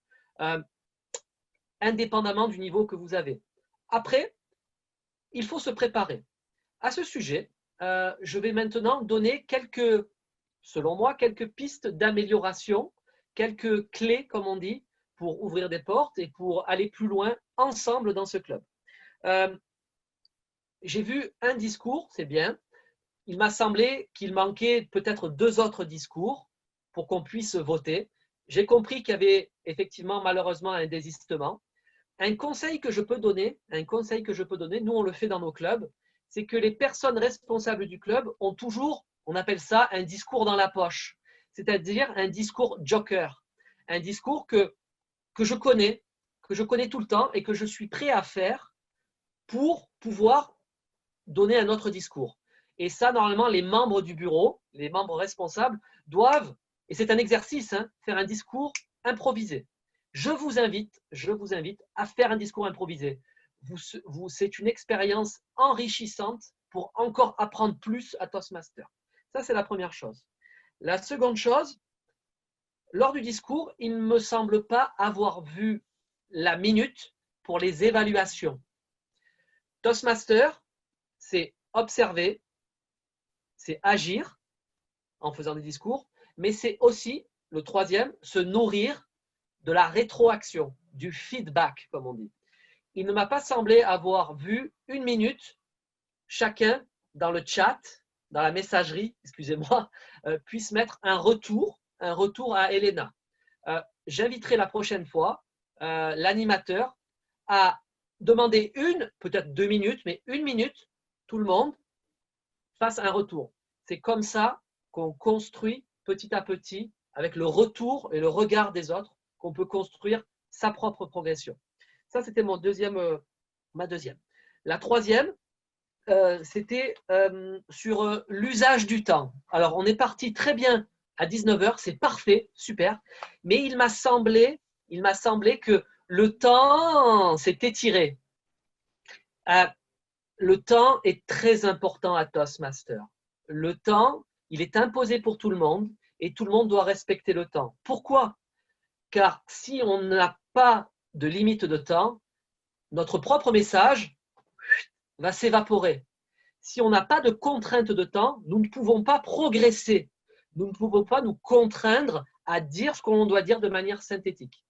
indépendamment du niveau que vous avez. Après, il faut se préparer. À ce sujet, je vais maintenant donner selon moi, quelques pistes d'amélioration, quelques clés, comme on dit, pour ouvrir des portes et pour aller plus loin ensemble dans ce club. J'ai vu un discours, c'est bien. Il m'a semblé qu'il manquait peut-être 2 autres discours pour qu'on puisse voter. J'ai compris qu'il y avait effectivement malheureusement un désistement. Un conseil que je peux donner, nous on le fait dans nos clubs, c'est que les personnes responsables du club ont toujours, on appelle ça un discours dans la poche, c'est-à-dire un discours joker, un discours que je connais tout le temps et que je suis prêt à faire pour pouvoir donner un autre discours. Et ça, normalement, les membres du bureau, les membres responsables doivent, et c'est un exercice, faire un discours improvisé. Je vous invite à faire un discours improvisé. C'est une expérience enrichissante pour encore apprendre plus à Toastmaster. Ça, c'est la première chose. La seconde chose, lors du discours, il ne me semble pas avoir vu la minute pour les évaluations. Toastmaster, c'est observer, c'est agir. en faisant des discours, mais c'est aussi, le troisième, se nourrir de la rétroaction, du feedback, comme on dit. Il ne m'a pas semblé avoir vu 1 minute chacun dans le chat, dans la messagerie, excusez-moi, puisse mettre un retour à Elena. J'inviterai la prochaine fois l'animateur à demander peut-être 2 minutes, mais 1 minute, tout le monde fasse un retour. C'est comme ça qu'on construit petit à petit, avec le retour et le regard des autres, qu'on peut construire sa propre progression. Ça, c'était ma deuxième. La troisième, c'était sur l'usage du temps. Alors, on est parti très bien à 19h, c'est parfait, super, mais il m'a semblé que le temps s'est étiré. Le temps est très important à Toastmaster. Le temps, il est imposé pour tout le monde et tout le monde doit respecter le temps. Pourquoi? Car si on n'a pas de limite de temps, notre propre message va s'évaporer. Si on n'a pas de contrainte de temps, nous ne pouvons pas progresser. Nous ne pouvons pas nous contraindre à dire ce qu'on doit dire de manière synthétique.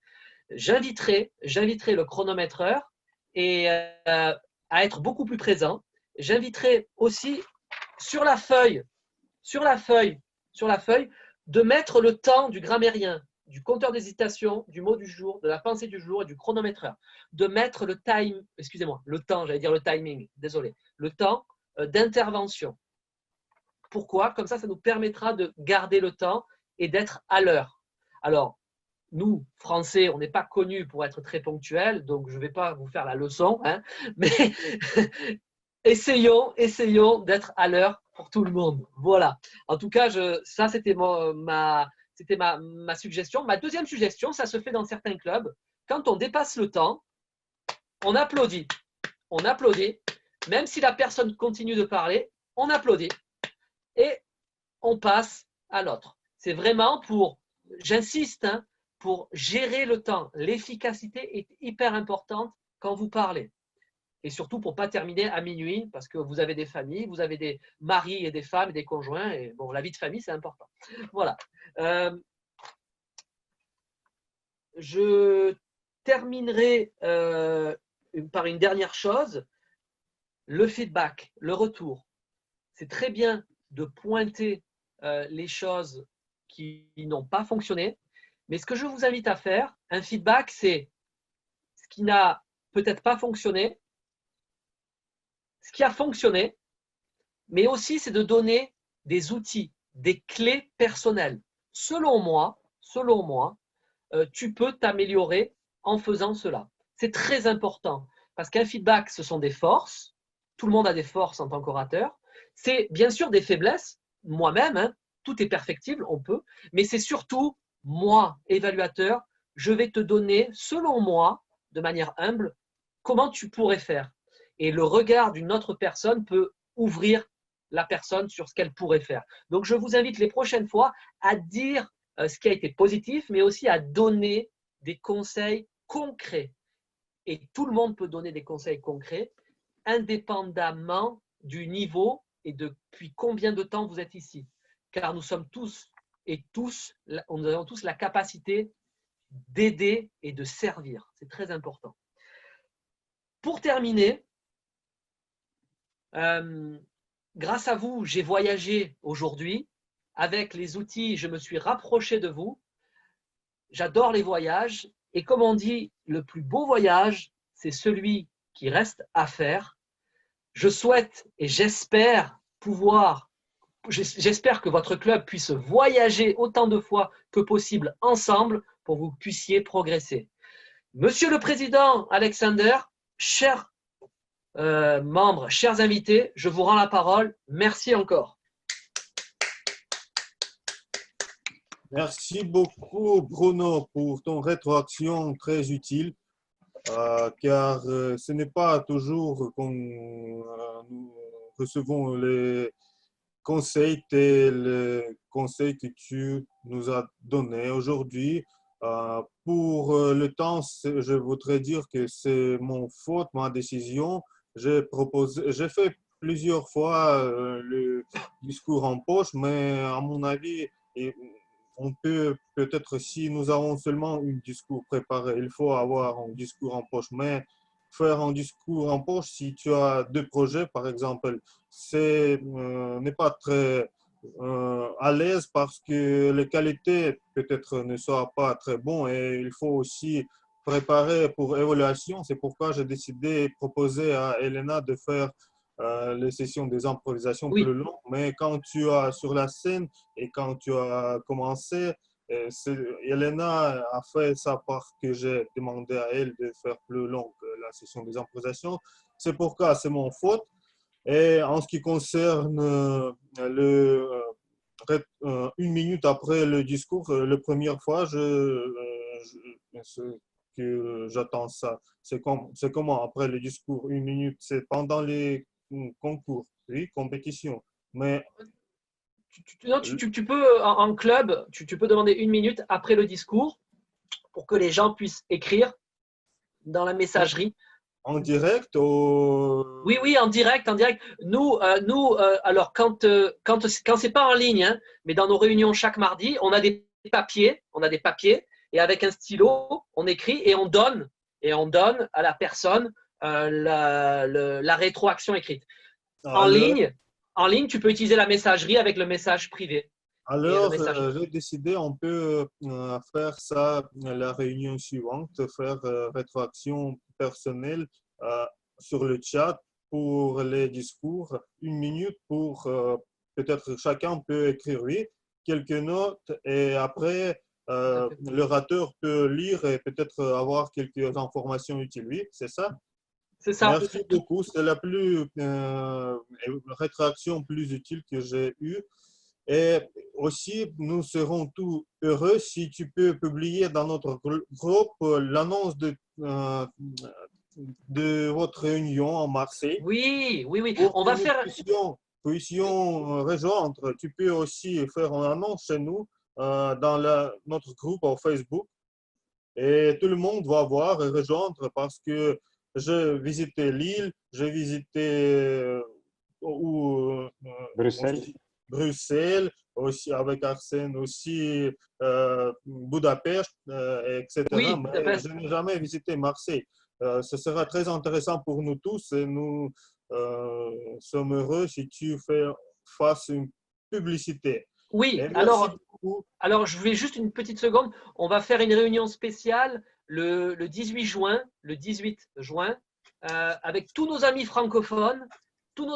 J'inviterai le chronométreur et à être beaucoup plus présent. J'inviterai aussi sur la feuille, de mettre le temps du grammairien, du compteur d'hésitation, du mot du jour, de la pensée du jour et du chronométreur. De mettre le timing, le temps d'intervention. Pourquoi? Comme ça nous permettra de garder le temps et d'être à l'heure. Alors, nous, Français, on n'est pas connus pour être très ponctuels, donc je ne vais pas vous faire la leçon, hein, mais essayons d'être à l'heure pour tout le monde. Voilà. En tout cas, ça, c'était ma suggestion. Ma deuxième suggestion, ça se fait dans certains clubs. Quand on dépasse le temps, on applaudit. On applaudit. Même si la personne continue de parler, on applaudit. Et on passe à l'autre. C'est vraiment j'insiste, hein, pour gérer le temps. L'efficacité est hyper importante quand vous parlez. Et surtout pour ne pas terminer à minuit, parce que vous avez des familles, vous avez des maris et des femmes et des conjoints. Et bon, la vie de famille, c'est important. Voilà. Je terminerai par une dernière chose. Le feedback, le retour. C'est très bien de pointer les choses qui n'ont pas fonctionné. Mais ce que je vous invite à faire, un feedback, c'est ce qui n'a peut-être pas fonctionné, ce qui a fonctionné, mais aussi c'est de donner des outils, des clés personnelles. Selon moi, tu peux t'améliorer en faisant cela. C'est très important parce qu'un feedback, ce sont des forces. Tout le monde a des forces en tant qu'orateur. C'est bien sûr des faiblesses. Moi-même, hein, tout est perfectible, on peut. Mais c'est surtout, moi, évaluateur, je vais te donner, selon moi, de manière humble, comment tu pourrais faire. Et le regard d'une autre personne peut ouvrir la personne sur ce qu'elle pourrait faire. Donc, je vous invite les prochaines fois à dire ce qui a été positif, mais aussi à donner des conseils concrets. Et tout le monde peut donner des conseils concrets, indépendamment du niveau et depuis combien de temps vous êtes ici. Car nous sommes tous nous avons tous la capacité d'aider et de servir. C'est très important. Pour terminer, grâce à vous, j'ai voyagé aujourd'hui. Avec les outils, je me suis rapproché de vous. J'adore les voyages. Et comme on dit, le plus beau voyage, c'est celui qui reste à faire. Je souhaite et j'espère que votre club puisse voyager autant de fois que possible ensemble pour que vous puissiez progresser. Monsieur le Président Alexander, chers membres, chers invités, je vous rends la parole. Merci encore. Merci beaucoup, Bruno, pour ton rétroaction très utile, car ce n'est pas toujours qu'on nous recevons les conseils tels les conseils que tu nous as donnés aujourd'hui. Pour le temps, je voudrais dire que c'est mon faute, ma décision. J'ai fait plusieurs fois le discours en poche, mais à mon avis, on peut peut-être, si nous avons seulement un discours préparé, il faut avoir un discours en poche, mais faire un discours en poche, si tu as deux projets, par exemple, n'est pas très à l'aise parce que les qualités peut-être ne soient pas très bonnes et il faut aussi préparer pour évaluation. C'est pourquoi j'ai décidé de proposer à Elena de faire les sessions des improvisations plus longues. Mais quand tu as sur la scène et quand tu as commencé, Elena a fait sa part que j'ai demandé à elle de faire plus longue la session des improvisations. C'est pourquoi c'est mon faute. Et en ce qui concerne une minute après le discours, la première fois, que j'attends ça. C'est comment après le discours? Une minute, c'est pendant les concours, oui, compétition. Mais tu peux, en club, tu peux demander une minute après le discours pour que les gens puissce écrire dans la messagerie. En direct ou... Oui, en direct. Nous, alors quand c'est pas en ligne, hein, mais dans nos réunions chaque mardi, on a des papiers, et avec un stylo, on écrit et on donne à la personne la rétroaction écrite. En ligne, tu peux utiliser la messagerie avec le message privé. Alors, j'ai décidé, on peut faire ça la réunion suivante, faire rétroaction personnelle sur le chat pour les discours, une minute pour peut-être chacun peut écrire oui, quelques notes et après l'orateur peut lire et peut-être avoir quelques informations utiles. Oui, c'est ça? C'est ça. Merci beaucoup. C'est la rétroaction plus utile que j'ai eue. Et aussi, nous serons tous heureux si tu peux publier dans notre groupe l'annonce de votre réunion en Marseille. Oui. Pour On que va nous faire. puissions rejoindre. Tu peux aussi faire une annonce chez nous dans notre groupe au Facebook. Et tout le monde va voir et rejoindre parce que j'ai visité Lille, j'ai visité Bruxelles, aussi avec Arsène, aussi Budapest, etc. Oui, Mais Budapest. je n'ai jamais visité Marseille. Ce sera très intéressant pour nous tous et nous sommes heureux si tu fasses une publicité. Oui, Et merci beaucoup. alors je vais juste une petite seconde. On va faire une réunion spéciale le 18 juin, avec tous nos amis francophones. On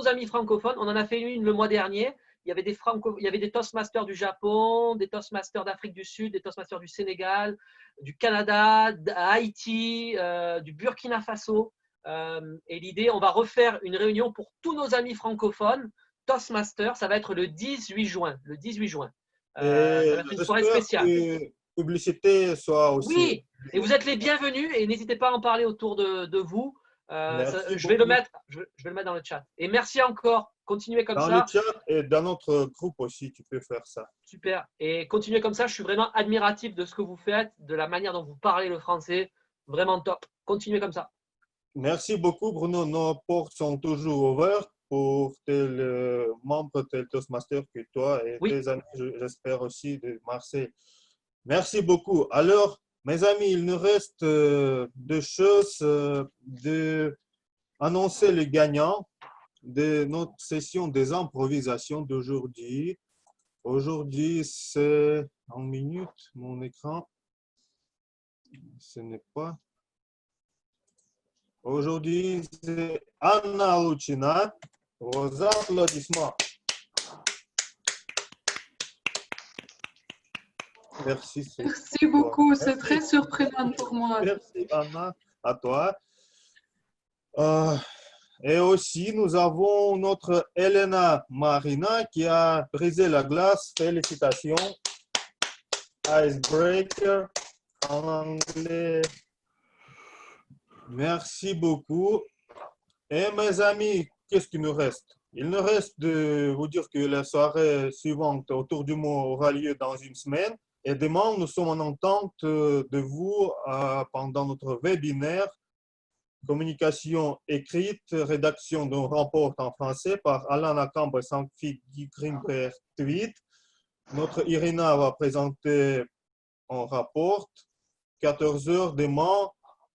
en a fait une le mois dernier. Il y avait des Toastmasters du Japon, des Toastmasters d'Afrique du Sud, des Toastmasters du Sénégal, du Canada, d'Haïti, du Burkina Faso. Et l'idée, on va refaire une réunion pour tous nos amis francophones. Toastmaster, ça va être le 18 juin. Ça va être une soirée spéciale. Que publicité soit aussi. Oui, et vous êtes les bienvenus et n'hésitez pas à en parler autour de vous. Je vais le mettre dans le chat. Et merci encore. Continuez comme ça. Dans le chat et dans notre groupe aussi, tu peux faire ça. Super. Et continuez comme ça. Je suis vraiment admiratif de ce que vous faites, de la manière dont vous parlez le français. Vraiment top. Continuez comme ça. Merci beaucoup, Bruno. Nos portes sont toujours ouvertes pour tes membres de Toastmaster que toi et tes amis, j'espère aussi, de Marseille. Merci beaucoup. Alors, mes amis, il nous reste deux choses d'annoncer les gagnants de notre session des improvisations d'aujourd'hui. Aujourd'hui, c'est en minute, mon écran. Ce n'est pas. Aujourd'hui, c'est Anna Lucina. Vos applaudissements. Merci. Merci beaucoup, c'est très surprenant pour moi. Merci Anna, à toi. Et aussi, nous avons notre Elena Marina qui a brisé la glace. Félicitations. Icebreaker en anglais. Merci beaucoup. Et mes amis, qu'est-ce qu'il nous reste? Il nous reste de vous dire que la soirée suivante autour du mot aura lieu dans une semaine. Et demain, nous sommes en entente de vous pendant notre webinaire communication écrite, rédaction d'un rapport en français par Alain Akambo et Sankfi Grimper Tweet. Notre Irina va présenter un rapport, 14 heures demain.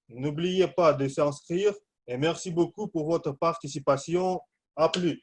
N'oubliez pas de s'inscrire et merci beaucoup pour votre participation. À plus.